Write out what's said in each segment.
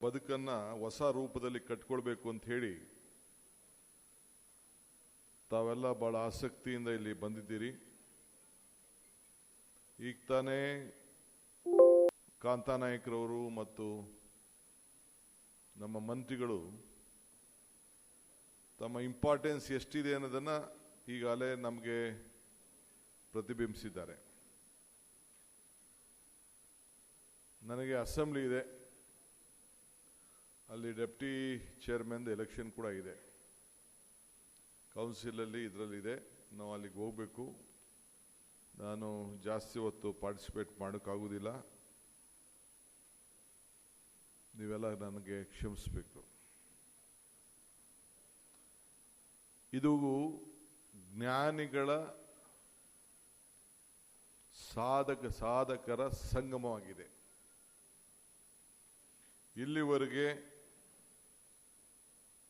ಬದುಕನ್ನ ಹೊಸ ರೂಪದಲ್ಲಿ ಕಟ್ಕೊಳ್ಬೇಕು ಅಂತ ಹೇಳಿ ತಾವೆಲ್ಲ ಬಹಳ ಆಸಕ್ತಿಯಿಂದ ಇಲ್ಲಿ ಬಂದಿದ್ದೀರಿ. ಈಗ ತಾನೇ ಕಾಂತಾನಾಯಕರವರು ಮತ್ತು ನಮ್ಮ ಮಂತ್ರಿಗಳು ತಮ್ಮ ಇಂಪಾರ್ಟೆನ್ಸ್ ಎಷ್ಟಿದೆ ಅನ್ನೋದನ್ನ ಈಗಾಗಲೇ ನಮಗೆ ಪ್ರತಿಬಿಂಬಿಸಿದ್ದಾರೆ. ನನಗೆ ಅಸೆಂಬ್ಲಿ ಇದೆ, ಅಲ್ಲಿ ಡೆಪ್ಟಿ ಚೇರ್ಮನ್ ಎಲೆಕ್ಷನ್ ಕೂಡ ಇದೆ, ಕೌನ್ಸಿಲಲ್ಲಿ ಇದರಲ್ಲಿದೆ. ನಾವು ಅಲ್ಲಿಗೆ ಹೋಗಬೇಕು. ನಾನು ಜಾಸ್ತಿ ಹೊತ್ತು ಪಾರ್ಟಿಸಿಪೇಟ್ ಮಾಡೋಕ್ಕಾಗೋದಿಲ್ಲ, ನೀವೆಲ್ಲ ನನಗೆ ಕ್ಷಮಿಸಬೇಕು. ಇದು ಜ್ಞಾನಿಗಳ ಸಾಧಕರ ಸಂಗಮವಾಗಿದೆ. ಇಲ್ಲಿವರೆಗೆ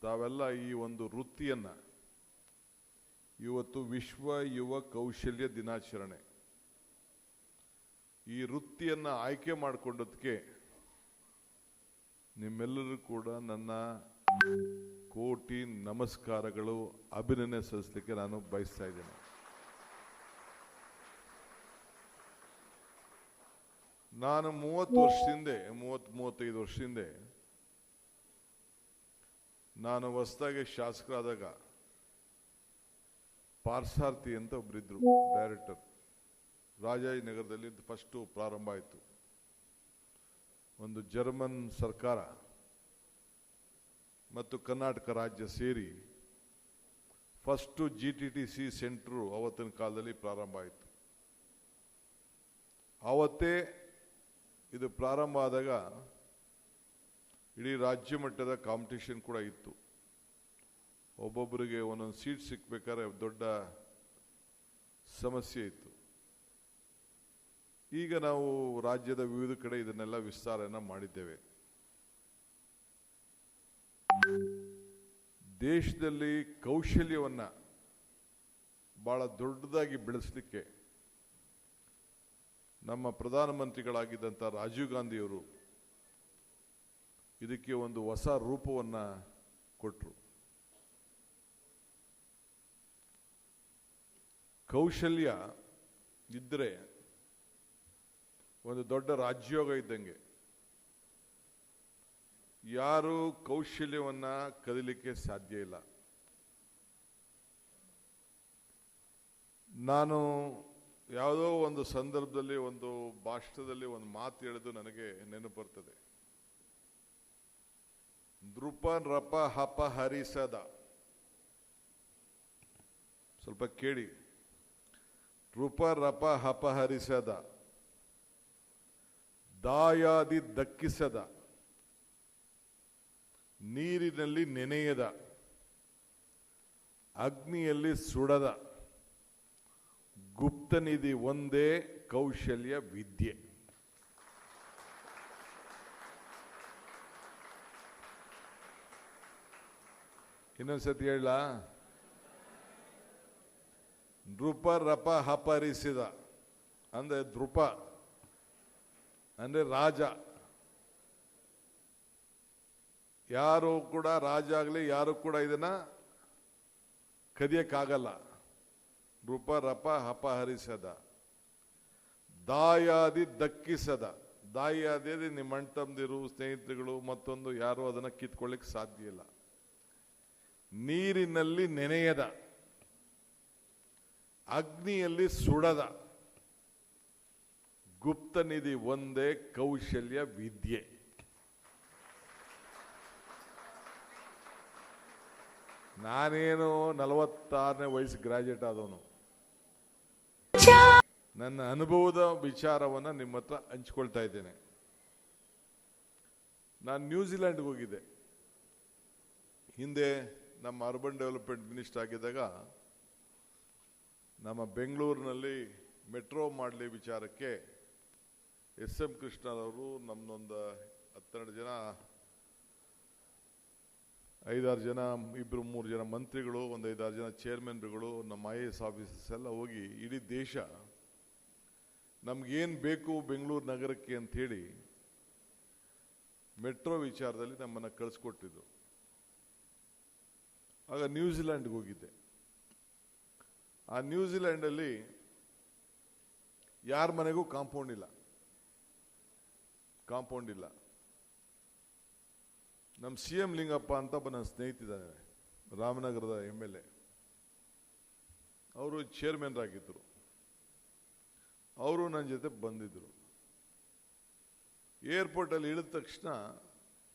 ತಾವೆಲ್ಲ ಈ ಒಂದು ವೃತ್ತಿಯನ್ನ, ಇವತ್ತು ವಿಶ್ವ ಯುವ ಕೌಶಲ್ಯ ದಿನಾಚರಣೆ, ಈ ವೃತ್ತಿಯನ್ನ ಆಯ್ಕೆ ಮಾಡಿಕೊಂಡದಕ್ಕೆ ನಿಮ್ಮೆಲ್ಲರೂ ಕೂಡ ನನ್ನ ಕೋಟಿ ನಮಸ್ಕಾರಗಳು, ಅಭಿನಂದನೆ ಸಲ್ಲಿಸಲಿಕ್ಕೆ ನಾನು ಬಯಸ್ತಾ ಇದ್ದೇನೆ. ನಾನು 35 ವರ್ಷದಿಂದ ನಾನು ಹೊಸದಾಗಿ ಶಾಸಕರಾದಾಗ ಪಾರ್ಸಾರ್ಥಿ ಅಂತ ಒಬ್ಬರಿದ್ರು ಡೈರೆಕ್ಟರ್, ರಾಜಾಜಿನಗರದಲ್ಲಿ ಫಸ್ಟ್ ಪ್ರಾರಂಭ ಆಯಿತು. ಒಂದು ಜರ್ಮನ್ ಸರ್ಕಾರ ಮತ್ತು ಕರ್ನಾಟಕ ರಾಜ್ಯ ಸೇರಿ ಫಸ್ಟ್ GTTC ಸೆಂಟ್ರು ಅವತ್ತಿನ ಕಾಲದಲ್ಲಿ ಪ್ರಾರಂಭ ಆಯಿತು. ಆವತ್ತೇ ಇದು ಪ್ರಾರಂಭ ಆದಾಗ ಇಡೀ ರಾಜ್ಯ ಮಟ್ಟದ ಕಾಂಪಿಟೇಷನ್ ಕೂಡ ಇತ್ತು. ಒಬ್ಬೊಬ್ಬರಿಗೆ ಒಂದೊಂದು ಸೀಟ್ ಸಿಕ್ಬೇಕಾದ್ರೆ ದೊಡ್ಡ ಸಮಸ್ಯೆ ಇತ್ತು. ಈಗ ನಾವು ರಾಜ್ಯದ ವಿವಿಧ ಕಡೆ ಇದನ್ನೆಲ್ಲ ವಿಸ್ತಾರನ ಮಾಡಿದ್ದೇವೆ. ದೇಶದಲ್ಲಿ ಕೌಶಲ್ಯವನ್ನ ಬಹಳ ದೊಡ್ಡದಾಗಿ ಬೆಳೆಸಲಿಕ್ಕೆ ನಮ್ಮ ಪ್ರಧಾನಮಂತ್ರಿಗಳಾಗಿದ್ದಂಥ ರಾಜೀವ್ ಗಾಂಧಿಯವರು ಇದಕ್ಕೆ ಒಂದು ಹೊಸ ರೂಪವನ್ನ ಕೊಟ್ಟರು. ಕೌಶಲ್ಯ ಇದ್ದರೆ ಒಂದು ದೊಡ್ಡ ರಾಜ್ಯೋಗ ಇದ್ದಂಗೆ. ಯಾರು ಕೌಶಲ್ಯವನ್ನ ಕಲಿಲಿಕ್ಕೆ ಸಾಧ್ಯ ಇಲ್ಲ. ನಾನು ಯಾವುದೋ ಒಂದು ಸಂದರ್ಭದಲ್ಲಿ ಒಂದು ಭಾಷಣದಲ್ಲಿ ಒಂದು ಮಾತು ಹೇಳಿದು ನನಗೆ ನೆನಪು ಬರ್ತದೆ. ನೃಪನೃಪ ಅಪಹರಿಸದ, ಸ್ವಲ್ಪ ಕೇಳಿ, ನೃಪನೃಪ ಅಪಹರಿಸದ, ದಾಯಾದಿ ದಕ್ಕಿಸದ, ನೀರಿನಲ್ಲಿ ನೆನೆಯದ, ಅಗ್ನಿಯಲ್ಲಿ ಸುಡದ ಗುಪ್ತನಿಧಿ ಒಂದೇ ಕೌಶಲ್ಯ ವಿದ್ಯೆ. ಇನ್ನೊಂದ್ಸತಿ ಹೇಳ, ನೃಪನೃಪ ಅಪಹರಿಸಿದ ಅಂದ್ರೆ ನೃಪ ಅಂದ್ರೆ ರಾಜ. ಯಾರು ಕೂಡ ರಾಜ ಆಗಲಿ, ಯಾರು ಕೂಡ ಇದನ್ನ ಕದಿಯಕ್ಕಾಗಲ್ಲ. ನೃಪನೃಪ ಅಪಹರಿಸದ, ದಾಯಾದಿ ದಕ್ಕಿಸದ. ದಾಯಾದಿ ನಿಮ್ಮ ಅಣ್ಣ ತಮ್ಮದಿರು, ಸ್ನೇಹಿತರುಗಳು, ಮತ್ತೊಂದು ಯಾರು ಅದನ್ನ ಕಿತ್ಕೊಳ್ಳಿಕ್ಕೆ ಸಾಧ್ಯ ಇಲ್ಲ. ನೀರಿನಲ್ಲಿ ನೆನೆಯದ, ಅಗ್ನಿಯಲ್ಲಿ ಸುಡದ, ಗುಪ್ತನಿಧಿ ಒಂದೇ ಕೌಶಲ್ಯ ವಿದ್ಯೆ. ನಾನೇನು 46ನೇ ವಯಸ್ಸು ಗ್ರಾಜುಯೇಟ್ ಆದವನು. ನನ್ನ ಅನುಭವದ ವಿಚಾರವನ್ನ ನಿಮ್ಮ ಹತ್ರ ಹಂಚ್ಕೊಳ್ತಾ ಇದ್ದೇನೆ. ನಾನು ನ್ಯೂಜಿಲೆಂಡ್ಗೆ ಹೋಗಿದ್ದೆ. ಹಿಂದೆ ನಮ್ಮ ಅರ್ಬನ್ ಡೆವಲಪ್ಮೆಂಟ್ ಮಿನಿಸ್ಟರ್ ಆಗಿದ್ದಾಗ ನಮ್ಮ ಬೆಂಗಳೂರಿನಲ್ಲಿ ಮೆಟ್ರೋ ಮಾಡಲಿ ವಿಚಾರಕ್ಕೆ SM ಕೃಷ್ಣರವರು ನಮ್ಮೊಂದು 12 ಜನ, 5-6 ಜನ, 2-3 ಜನ ಮಂತ್ರಿಗಳು, ಒಂದು 5-6 ಜನ ಚೇರ್ಮನ್ಗಳು, ನಮ್ಮ IAS ಆಫೀಸರ್ಸ್ ಎಲ್ಲ ಹೋಗಿ ಇಡೀ ದೇಶ ನಮ್ಗೇನು ಬೇಕು ಬೆಂಗಳೂರು ನಗರಕ್ಕೆ ಅಂತ ಹೇಳಿ ಮೆಟ್ರೋ ವಿಚಾರದಲ್ಲಿ ನಮ್ಮನ್ನು ಕಳಿಸ್ಕೊಟ್ಟಿದ್ರು. ಆಗ ನ್ಯೂಜಿಲ್ಯಾಂಡ್ಗೆ ಹೋಗಿದ್ದೆ. ಆ ನ್ಯೂಜಿಲ್ಯಾಂಡಲ್ಲಿ ಯಾರ ಮನೆಗೂ ಕಾಂಪೌಂಡ್ ಇಲ್ಲ. ನಮ್ಮ CM ಲಿಂಗಪ್ಪ ಅಂತ ನನ್ನ ಸ್ನೇಹಿತಿದ್ದಾರೆ, ರಾಮನಗರದ MLA. ಅವರು ಚೇರ್ಮನ್ ಆಗಿದ್ದರು. ಅವರು ನನ್ನ ಜೊತೆ ಬಂದಿದ್ದರು. ಏರ್ಪೋರ್ಟಲ್ಲಿ ಇಳಿದ ತಕ್ಷಣ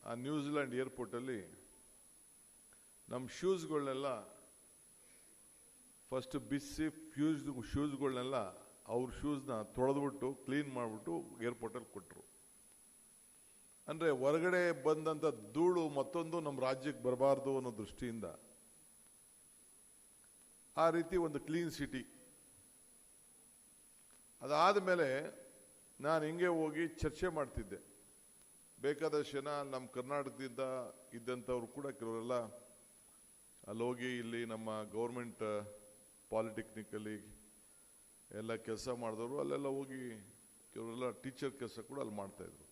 ಆ ನ್ಯೂಜಿಲ್ಯಾಂಡ್ ಏರ್ಪೋರ್ಟಲ್ಲಿ ನಮ್ಮ ಶೂಸ್ಗಳನ್ನೆಲ್ಲ ಫಸ್ಟ್ ಬಿಸಿ ಶೂಸ್ಗಳನ್ನೆಲ್ಲ ಅವ್ರ ಶೂಸ್ನ ತೊಳೆದ್ಬಿಟ್ಟು ಕ್ಲೀನ್ ಮಾಡಿಬಿಟ್ಟು ಏರ್ಪೋರ್ಟಲ್ಲಿ ಕೊಟ್ಟರು. ಅಂದರೆ ಹೊರಗಡೆ ಬಂದಂಥ ಧೂಳು ಮತ್ತೊಂದು ನಮ್ಮ ರಾಜ್ಯಕ್ಕೆ ಬರಬಾರ್ದು ಅನ್ನೋ ದೃಷ್ಟಿಯಿಂದ ಆ ರೀತಿ ಒಂದು ಕ್ಲೀನ್ ಸಿಟಿ. ಅದಾದ ಮೇಲೆ ನಾನು ಹಿಂಗೆ ಹೋಗಿ ಚರ್ಚೆ ಮಾಡ್ತಿದ್ದೆ. ಬೇಕಾದಷ್ಟು ಜನ ನಮ್ಮ ಕರ್ನಾಟಕದಿಂದ ಇದ್ದಂಥವ್ರು ಕೂಡ ಕೆಲವರೆಲ್ಲ ಅಲ್ಲಿ ಹೋಗಿ ಇಲ್ಲಿ ನಮ್ಮ ಗೌರ್ಮೆಂಟ್ ಪಾಲಿಟೆಕ್ನಿಕಲ್ಲಿ ಎಲ್ಲ ಕೆಲಸ ಮಾಡಿದವರು ಅಲ್ಲೆಲ್ಲ ಹೋಗಿ ಕೆಲವರೆಲ್ಲ ಟೀಚರ್ ಕೆಲಸ ಕೂಡ ಅಲ್ಲಿ ಮಾಡ್ತಾಯಿದ್ರು.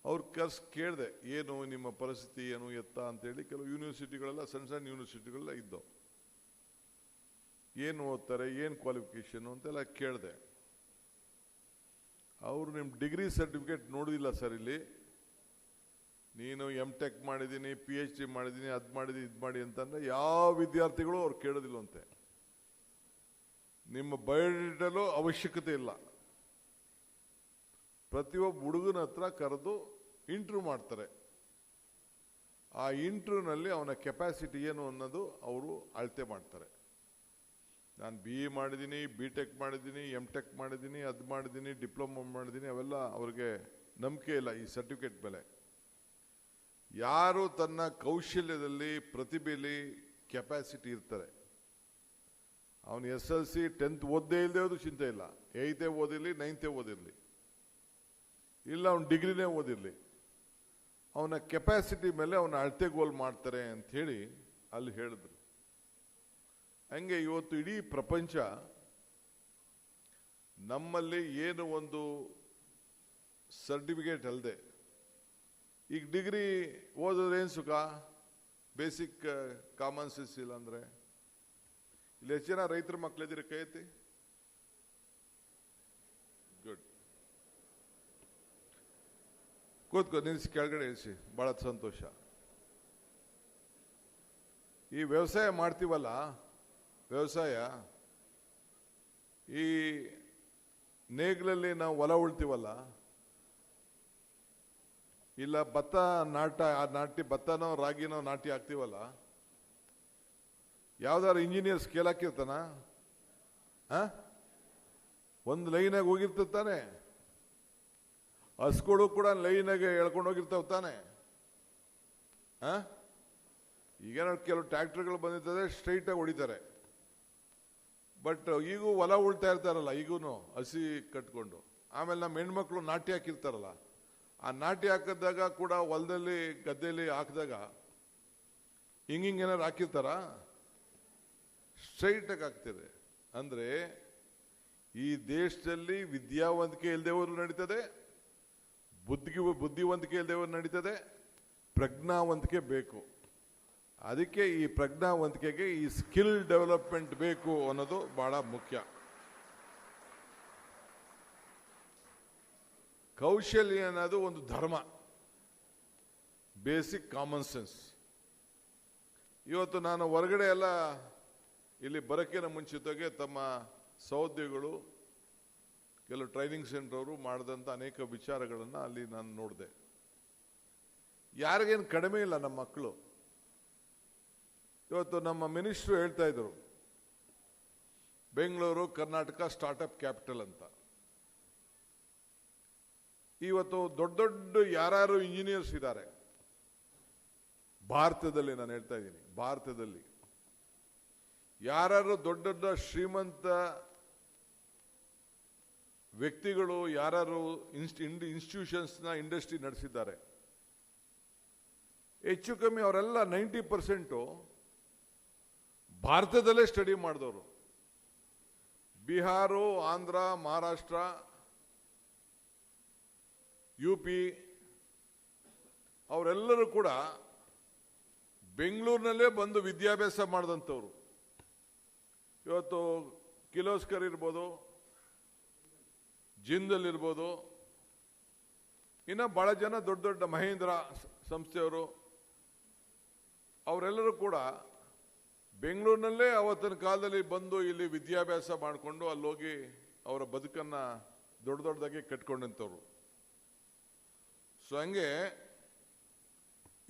ಅವ್ರ ಕೆಲಸ ಕೇಳಿದೆ, ಏನು ನಿಮ್ಮ ಪರಿಸ್ಥಿತಿ ಏನು ಎತ್ತ ಅಂತೇಳಿ. ಕೆಲವು ಯೂನಿವರ್ಸಿಟಿಗಳೆಲ್ಲ ಸಣ್ಣ ಸಣ್ಣ ಯೂನಿವರ್ಸಿಟಿಗಳೆಲ್ಲ ಇದ್ದವು. ಏನು ಓದ್ತಾರೆ, ಏನು ಕ್ವಾಲಿಫಿಕೇಷನು ಅಂತೆಲ್ಲ ಕೇಳಿದೆ. ಅವರು ನಿಮ್ಮ ಡಿಗ್ರಿ ಸರ್ಟಿಫಿಕೇಟ್ ನೋಡಿಲ್ಲ ಸರ್, ಇಲ್ಲಿ ನೀನು M.Tech ಮಾಡಿದ್ದೀನಿ, PhD ಮಾಡಿದ್ದೀನಿ, ಅದು ಮಾಡಿದ್ದೀನಿ, ಇದು ಮಾಡಿ ಅಂತಂದರೆ ಯಾವ ವಿದ್ಯಾರ್ಥಿಗಳು ಅವ್ರು ಕೇಳೋದಿಲ್ಲವಂತೆ. ನಿಮ್ಮ ಬಯೋಡೇಟಲ್ಲೂ ಅವಶ್ಯಕತೆ ಇಲ್ಲ. ಪ್ರತಿಯೊಬ್ಬ ಹುಡುಗನ ಹತ್ರ ಕರೆದು ಇಂಟರ್ವ್ಯೂ ಮಾಡ್ತಾರೆ. ಆ ಇಂಟರ್ವ್ಯೂನಲ್ಲಿ ಅವನ ಕೆಪಾಸಿಟಿ ಏನು ಅನ್ನೋದು ಅವರು ಅಳತೆ ಮಾಡ್ತಾರೆ. ನಾನು BE ಮಾಡಿದ್ದೀನಿ, B.Tech ಮಾಡಿದ್ದೀನಿ, M.Tech ಮಾಡಿದ್ದೀನಿ, ಅದು ಮಾಡಿದ್ದೀನಿ, ಡಿಪ್ಲೊಮಾ ಮಾಡಿದ್ದೀನಿ, ಅವೆಲ್ಲ ಅವ್ರಿಗೆ ನಂಬಿಕೆ ಇಲ್ಲ ಈ ಸರ್ಟಿಫಿಕೇಟ್ ಮೇಲೆ. ಯಾರು ತನ್ನ ಕೌಶಲ್ಯದಲ್ಲಿ ಪ್ರತಿಭೆಯಲ್ಲಿ ಕೆಪಾಸಿಟಿ ಇರ್ತಾರೆ, ಅವನು SLC 10th ಓದ್ದೇ ಇಲ್ಲದೆ ಹೋದ್ರು ಚಿಂತೆ ಇಲ್ಲ, 8th ಓದಿರಲಿ 9th ಓದಿರಲಿ, ಇಲ್ಲ ಅವನು ಡಿಗ್ರಿನೇ ಓದಿರಲಿ, ಅವನ ಕೆಪಾಸಿಟಿ ಮೇಲೆ ಅವನ ಅಳತೆಗೋಲ್ ಮಾಡ್ತಾರೆ ಅಂಥೇಳಿ ಅಲ್ಲಿ ಹೇಳಿದ್ರು. ಹಂಗೆ ಇವತ್ತು ಇಡೀ ಪ್ರಪಂಚ ನಮ್ಮಲ್ಲಿ ಏನು ಒಂದು ಸರ್ಟಿಫಿಕೇಟ್ ಅಲ್ಲದೆ, ಈಗ ಡಿಗ್ರಿ ಓದಿದ್ರೆ ಏನು ಸುಖ, ಬೇಸಿಕ್ ಕಾಮನ್ ಸೆನ್ಸ್ ಇಲ್ಲ ಅಂದರೆ. ಇಲ್ಲಿ ಎಷ್ಟು ಜನ ರೈತರ ಮಕ್ಕಳಿದ್ದೀರಿ? ಕೈ ಎತ್ತಿ. ಗುಡ್. ಕೂತ್ಕೋ, ನಿಲ್ಲಿಸಿ, ಕೆಳಗಡೆ ಇಳಿಸಿ. ಭಾಳ ಸಂತೋಷ. ಈ ವ್ಯವಸಾಯ ಮಾಡ್ತೀವಲ್ಲ, ವ್ಯವಸಾಯ ಈ ನೇಗಿಲಲ್ಲಿ ನಾವು ಹೊಲ ಉಳ್ತೀವಲ್ಲ, ಇಲ್ಲ ಭತ್ತ ಭತ್ತನೋ ರಾಗಿನೋ ನಾಟಿ ಹಾಕ್ತೀವಲ್ಲ, ಯಾವ್ದಾದ್ರು ಇಂಜಿನಿಯರ್ ಸ್ಕೇಲ್ ಹಾಕಿರ್ತಾನ? ಒಂದು ಲೈನಾಗ ಹೋಗಿರ್ತಾನೆ. ಹಸ್ಗಳು ಕೂಡ ಲೈನಾಗೆ ಎಳ್ಕೊಂಡು ಹೋಗಿರ್ತಾವ ತಾನೆ. ಈಗೇನೋ ಕೆಲವು ಟ್ರ್ಯಾಕ್ಟರ್ಗಳು ಬಂದಿರ್ತದೆ, ಸ್ಟ್ರೈಟಾಗಿ ಹೊಡಿತಾರೆ. ಬಟ್ ಈಗೂ ಹೊಲ ಉಳ್ತಾ ಇರ್ತಾರಲ್ಲ, ಈಗೂ ಹಸಿ ಕಟ್ಕೊಂಡು. ಆಮೇಲೆ ನಮ್ಮ ಹೆಣ್ಮಕ್ಳು ನಾಟಿ ಹಾಕಿರ್ತಾರಲ್ಲ, ಆ ನಾಟಿ ಹಾಕಿದಾಗ ಕೂಡ ಹೊಲದಲ್ಲಿ ಗದ್ದೆಯಲ್ಲಿ ಹಾಕಿದಾಗ ಹಿಂಗೇನಾರು ಹಾಕಿರ್ತಾರ? ಸ್ಟ್ರೈಟಾಗಿ ಹಾಕ್ತಿದೆ. ಅಂದರೆ ಈ ದೇಶದಲ್ಲಿ ವಿದ್ಯಾವಂತಿಕೆ ಇಲ್ಲದೆವರು ನಡೀತದೆ, ಬುದ್ಧಿವಂತಿಕೆ ಇಲ್ಲದೆವರು ನಡೀತದೆ, ಪ್ರಜ್ಞಾವಂತಿಕೆ ಬೇಕು. ಅದಕ್ಕೆ ಈ ಪ್ರಜ್ಞಾವಂತಿಕೆಗೆ ಈ ಸ್ಕಿಲ್ ಡೆವಲಪ್ಮೆಂಟ್ ಬೇಕು ಅನ್ನೋದು ಬಹಳ ಮುಖ್ಯ. ಕೌಶಲ್ಯ ಅನ್ನೋದು ಒಂದು ಧರ್ಮ, ಬೇಸಿಕ್ ಕಾಮನ್ ಸೆನ್ಸ್. ಇವತ್ತು ನಾನು ಹೊರಗಡೆ ಎಲ್ಲ ಇಲ್ಲಿ ಬರೋಕ್ಕಿಂತ ಮುಂಚಿತವಾಗಿ ತಮ್ಮ ಸಹೋದ್ಯೋಗಿಗಳು, ಕೆಲವು ಟ್ರೈನಿಂಗ್ ಸೆಂಟರ್ ಅವರು ಮಾಡಿದಂಥ ಅನೇಕ ವಿಚಾರಗಳನ್ನು ಅಲ್ಲಿ ನಾನು ನೋಡಿದೆ. ಯಾರಿಗೇನು ಕಡಿಮೆ ಇಲ್ಲ ನಮ್ಮ ಮಕ್ಕಳು. ಇವತ್ತು ನಮ್ಮ ಮಿನಿಸ್ಟ್ರು ಹೇಳ್ತಾ ಇದ್ರು, ಬೆಂಗಳೂರು ಕರ್ನಾಟಕ ಸ್ಟಾರ್ಟ್ಅಪ್ ಕ್ಯಾಪಿಟಲ್ ಅಂತ. ಇವತ್ತು ದೊಡ್ಡ ದೊಡ್ಡ ಯಾರು ಇಂಜಿನಿಯರ್ಸ್ ಇದ್ದಾರೆ ಭಾರತದಲ್ಲಿ, ನಾನು ಹೇಳ್ತಾ ಇದ್ದೀನಿ, ಭಾರತದಲ್ಲಿ ಯಾರು ದೊಡ್ಡ ದೊಡ್ಡ ಶ್ರೀಮಂತ ವ್ಯಕ್ತಿಗಳು ಯಾರು ಇನ್ಸ್ಟಿಟ್ಯೂಷನ್ಸ್ನ ಇಂಡಸ್ಟ್ರಿ ನಡೆಸಿದ್ದಾರೆ, ಹೆಚ್ಚು ಕಮ್ಮಿ ಅವರೆಲ್ಲ 90% ಭಾರತದಲ್ಲೇ ಸ್ಟಡಿ ಮಾಡಿದವರು. ಬಿಹಾರ, ಆಂಧ್ರ, ಮಹಾರಾಷ್ಟ್ರ, UP ಅವರೆಲ್ಲರೂ ಕೂಡ ಬೆಂಗಳೂರಿನಲ್ಲೇ ಬಂದು ವಿದ್ಯಾಭ್ಯಾಸ ಮಾಡಿದಂಥವ್ರು. ಇವತ್ತು ಕಿರ್ಲೋಸ್ಕರ್ ಇರ್ಬೋದು, ಜಿಂದಲ್ ಇರ್ಬೋದು, ಇನ್ನು ಬಹಳ ಜನ ದೊಡ್ಡ ದೊಡ್ಡ ಮಹೇಂದ್ರ ಸಂಸ್ಥೆಯವರು, ಅವರೆಲ್ಲರೂ ಕೂಡ ಬೆಂಗಳೂರಿನಲ್ಲೇ ಅವತ್ತಿನ ಕಾಲದಲ್ಲಿ ಬಂದು ಇಲ್ಲಿ ವಿದ್ಯಾಭ್ಯಾಸ ಮಾಡಿಕೊಂಡು ಅಲ್ಲೋಗಿ ಅವರ ಬದುಕನ್ನು ದೊಡ್ಡ ದೊಡ್ಡದಾಗಿ ಕಟ್ಕೊಂಡಂಥವ್ರು. ಸೊ ಹಂಗೆ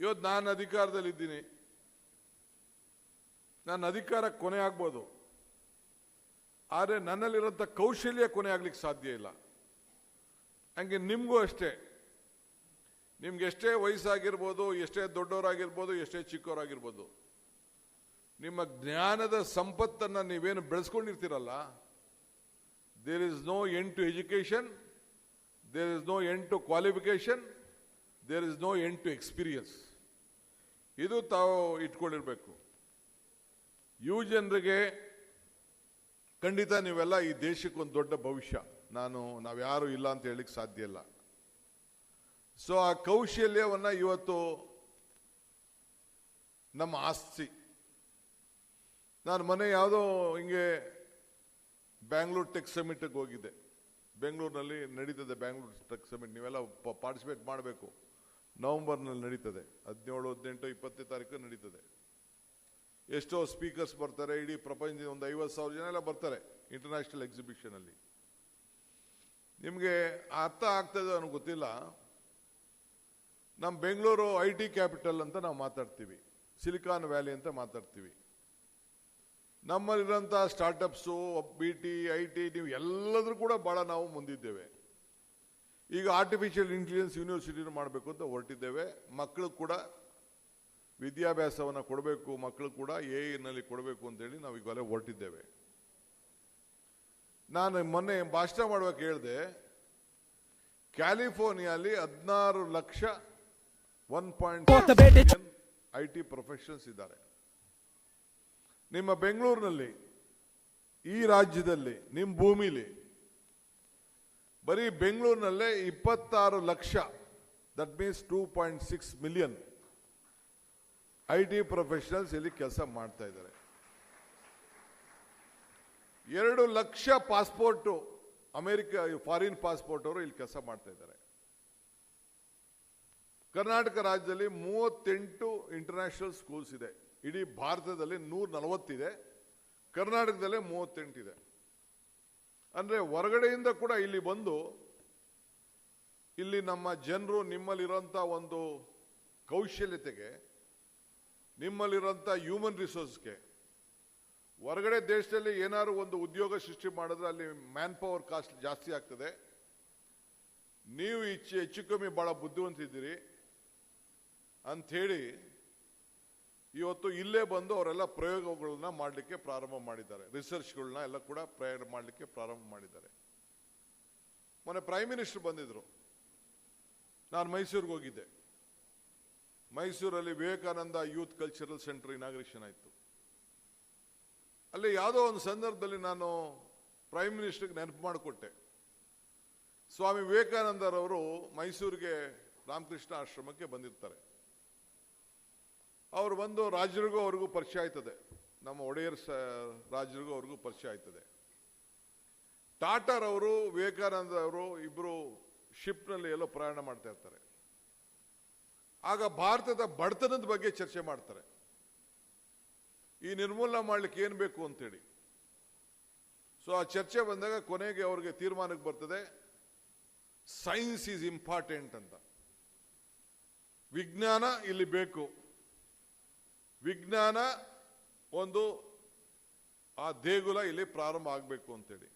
ಇವತ್ತು ನಾನು ಅಧಿಕಾರದಲ್ಲಿದ್ದೀನಿ, ನನ್ನ ಅಧಿಕಾರ ಕೊನೆ ಆಗ್ಬೋದು, ಆದರೆ ನನ್ನಲ್ಲಿರೋಂಥ ಕೌಶಲ್ಯ ಕೊನೆ ಆಗ್ಲಿಕ್ಕೆ ಸಾಧ್ಯ ಇಲ್ಲ. ಹಂಗೆ ನಿಮಗೂ ಅಷ್ಟೇ, ನಿಮ್ಗೆ ಎಷ್ಟೇ ವಯಸ್ಸಾಗಿರ್ಬೋದು, ಎಷ್ಟೇ ದೊಡ್ಡವರಾಗಿರ್ಬೋದು, ಎಷ್ಟೇ ಚಿಕ್ಕವರಾಗಿರ್ಬೋದು, ನಿಮ್ಮ ಜ್ಞಾನದ ಸಂಪತ್ತನ್ನು ನೀವೇನು ಬೆಳೆಸ್ಕೊಂಡಿರ್ತೀರಲ್ಲ, there is no end to education, there is no end to qualification, there is no end to experience. ಇದು ತಾವು ಇಟ್ಕೊಂಡಿರ್ಬೇಕು. ಯುವ ಜನರಿಗೆ ಖಂಡಿತ ನೀವೆಲ್ಲ ಈ ದೇಶಕ್ಕೊಂದು ದೊಡ್ಡ ಭವಿಷ್ಯ, ನಾವ್ಯಾರು ಇಲ್ಲ ಅಂತ ಹೇಳಿಕ್ಕೆ ಸಾಧ್ಯ ಇಲ್ಲ. ಸೊ ಆ ಕೌಶಲ್ಯವನ್ನು ಇವತ್ತು ನಮ್ಮ ಆಸ್ತಿ. ನಾನು ಮೊನ್ನೆ ಯಾವುದೋ ಹಿಂಗೆ ಬ್ಯಾಂಗ್ಳೂರ್ ಟೆಕ್ ಸಮಿಟ್ಗೆ ಹೋಗಿದ್ದೆ. ಬೆಂಗಳೂರಿನಲ್ಲಿ ನಡೀತದೆ ಬ್ಯಾಂಗ್ಳೂರ್ ಟೆಕ್ ಸಮಿಟ್, ನೀವೆಲ್ಲ ಪಾರ್ಟಿಸಿಪೇಟ್ ಮಾಡಬೇಕು. ನವೆಂಬರ್ನಲ್ಲಿ ನಡೀತದೆ, 17, 18, 20 ತಾರೀಕು ನಡೀತದೆ. ಎಷ್ಟೋ ಸ್ಪೀಕರ್ಸ್ ಬರ್ತಾರೆ, ಇಡೀ ಪ್ರಪಂಚದಿಂದ ಒಂದು 50,000 ಜನ ಎಲ್ಲ ಬರ್ತಾರೆ ಇಂಟರ್ನ್ಯಾಷನಲ್ ಎಕ್ಸಿಬಿಷನ್ ಅಲ್ಲಿ. ನಿಮಗೆ ಅರ್ಥ ಆಗ್ತದೆ ಅನ್ನೋ ಗೊತ್ತಿಲ್ಲ. ನಮ್ಮ ಬೆಂಗಳೂರು IT ಕ್ಯಾಪಿಟಲ್ ಅಂತ ನಾವು ಮಾತಾಡ್ತೀವಿ, ಸಿಲಿಕಾನ್ ವ್ಯಾಲಿ ಅಂತ ಮಾತಾಡ್ತೀವಿ. ನಮ್ಮಲ್ಲಿರೋಂಥ ಸ್ಟಾರ್ಟಪ್ಸು, BT, IT, ನೀವು ಎಲ್ಲದರೂ ಕೂಡ ಭಾಳ ನಾವು ಮುಂದಿದ್ದೇವೆ. ಈಗ ಆರ್ಟಿಫಿಷಿಯಲ್ ಇಂಟೆಲಿಜೆನ್ಸ್ ಯೂನಿವರ್ಸಿಟಿನೂ ಮಾಡಬೇಕು ಅಂತ ಹೊರಟಿದ್ದೇವೆ. ಮಕ್ಕಳು ಕೂಡ ವಿದ್ಯಾಭ್ಯಾಸವನ್ನು ಕೊಡಬೇಕು, ಮಕ್ಕಳು ಕೂಡ AI ಕೊಡಬೇಕು ಅಂತೇಳಿ ನಾವು ಈಗಾಗಲೇ ಹೊರಟಿದ್ದೇವೆ. ನಾನು ಮೊನ್ನೆ ಭಾಷಣ ಮಾಡುವಾಗ ಹೇಳಿದೆ, ಕ್ಯಾಲಿಫೋರ್ನಿಯಾಲಿ 16 ಲಕ್ಷ 1.6 ಮಿಲಿಯನ್ IT ಪ್ರೊಫೆಷನಲ್ಸ್ ಇದ್ದಾರೆ. ನಿಮ್ಮ ಬೆಂಗಳೂರಿನಲ್ಲಿ, ಈ ರಾಜ್ಯದಲ್ಲಿ, ನಿಮ್ಮ ಭೂಮಿಲಿ ಬರೀ ಬೆಂಗಳೂರಿನಲ್ಲೇ 26 lakh, that means 2.6 million IT professionals ಇಲ್ಲಿ ಕೆಲಸ ಮಾಡ್ತಾ ಇದ್ದಾರೆ. 2 lakh passport America foreign passport ಅವರು ಇಲ್ಲಿ ಕೆಲಸ ಮಾಡ್ತಾ ಇದ್ದಾರೆ. ಕರ್ನಾಟಕ ರಾಜ್ಯದಲ್ಲಿ 38 ಇಂಟರ್ನ್ಯಾಷನಲ್ ಸ್ಕೂಲ್ಸ್ ಇದೆ. ಇಡೀ ಭಾರತದಲ್ಲಿ 140 ಇದೆ, ಕರ್ನಾಟಕದಲ್ಲೇ 38 ಇದೆ. ಅಂದ್ರೆ ಹೊರಗಡೆಯಿಂದ ಕೂಡ ಇಲ್ಲಿ ಬಂದು ಇಲ್ಲಿ ನಮ್ಮ ಜನರು ನಿಮ್ಮಲ್ಲಿರೋಂಥ ಒಂದು ಕೌಶಲ್ಯತೆಗೆ, ನಿಮ್ಮಲ್ಲಿರೋಂಥ ಹ್ಯೂಮನ್ ರಿಸೋರ್ಸ್ಗೆ, ಹೊರಗಡೆ ದೇಶದಲ್ಲಿ ಏನಾದ್ರು ಒಂದು ಉದ್ಯೋಗ ಸೃಷ್ಟಿ ಮಾಡಿದ್ರೆ ಅಲ್ಲಿ ಮ್ಯಾನ್ ಪವರ್ ಕಾಸ್ಟ್ ಜಾಸ್ತಿ ಆಗ್ತದೆ. ನೀವು ಹೆಚ್ಚು ಕಮ್ಮಿ ಬಹಳ ಬುದ್ಧಿವಂತಿದ್ದೀರಿ ಅಂಥೇಳಿ ಇವತ್ತು ಇಲ್ಲೇ ಬಂದು ಅವರೆಲ್ಲ ಪ್ರಯೋಗಗಳನ್ನ ಮಾಡಲಿಕ್ಕೆ ಪ್ರಾರಂಭ ಮಾಡಿದ್ದಾರೆ, ರಿಸರ್ಚ್ಗಳನ್ನ ಎಲ್ಲ ಕೂಡ ಪ್ರಯೋಗ ಮಾಡಲಿಕ್ಕೆ ಪ್ರಾರಂಭ ಮಾಡಿದ್ದಾರೆ. ಮೊನ್ನೆ ಪ್ರೈಮ್ ಮಿನಿಸ್ಟರ್ ಬಂದಿದ್ರು, ನಾನು ಮೈಸೂರಿಗೆ ಹೋಗಿದ್ದೆ. ಮೈಸೂರಲ್ಲಿ Vivekananda youth cultural centre inauguration ಆಯಿತು. ಅಲ್ಲಿ ಯಾವುದೋ ಒಂದು ಸಂದರ್ಭದಲ್ಲಿ ನಾನು ಪ್ರೈಮ್ ಮಿನಿಸ್ಟರ್ಗೆ ನೆನಪು ಮಾಡಿಕೊಟ್ಟೆ, ಸ್ವಾಮಿ ವಿವೇಕಾನಂದರವರು ಮೈಸೂರಿಗೆ ರಾಮಕೃಷ್ಣ ಆಶ್ರಮಕ್ಕೆ ಬಂದಿರ್ತಾರೆ. ಅವರು ಬಂದು ರಾಜರಿಗೂ ಅವ್ರಿಗೂ ಪರಿಚಯ ಆಯ್ತದೆ, ನಮ್ಮ ಒಡೆಯರ್ ರಾಜರಿಗೂ ಅವ್ರಿಗೂ ಪರಿಚಯ ಆಯ್ತದೆ. ಟಾಟಾರವರು ವಿವೇಕಾನಂದ ಅವರು ಇಬ್ಬರು ಶಿಪ್ನಲ್ಲಿ ಎಲ್ಲೋ ಪ್ರಯಾಣ ಮಾಡ್ತಾ ಇರ್ತಾರೆ. ಆಗ ಭಾರತದ ಬಡತನದ ಬಗ್ಗೆ ಚರ್ಚೆ ಮಾಡ್ತಾರೆ, ಈ ನಿರ್ಮೂಲನೆ ಮಾಡಲಿಕ್ಕೆ ಏನು ಬೇಕು ಅಂತೇಳಿ. ಸೊ ಆ ಚರ್ಚೆ ಬಂದಾಗ ಕೊನೆಗೆ ಅವ್ರಿಗೆ ತೀರ್ಮಾನಕ್ಕೆ ಬರ್ತದೆ, ಸೈನ್ಸ್ ಈಸ್ ಇಂಪಾರ್ಟೆಂಟ್ ಅಂತ. ವಿಜ್ಞಾನ ಇಲ್ಲಿ ಬೇಕು, ವಿಜ್ಞಾನ ಒಂದು ಆ ದೇಗುಲ ಇಲ್ಲಿ ಪ್ರಾರಂಭ ಆಗಬೇಕು ಅಂತೇಳಿ.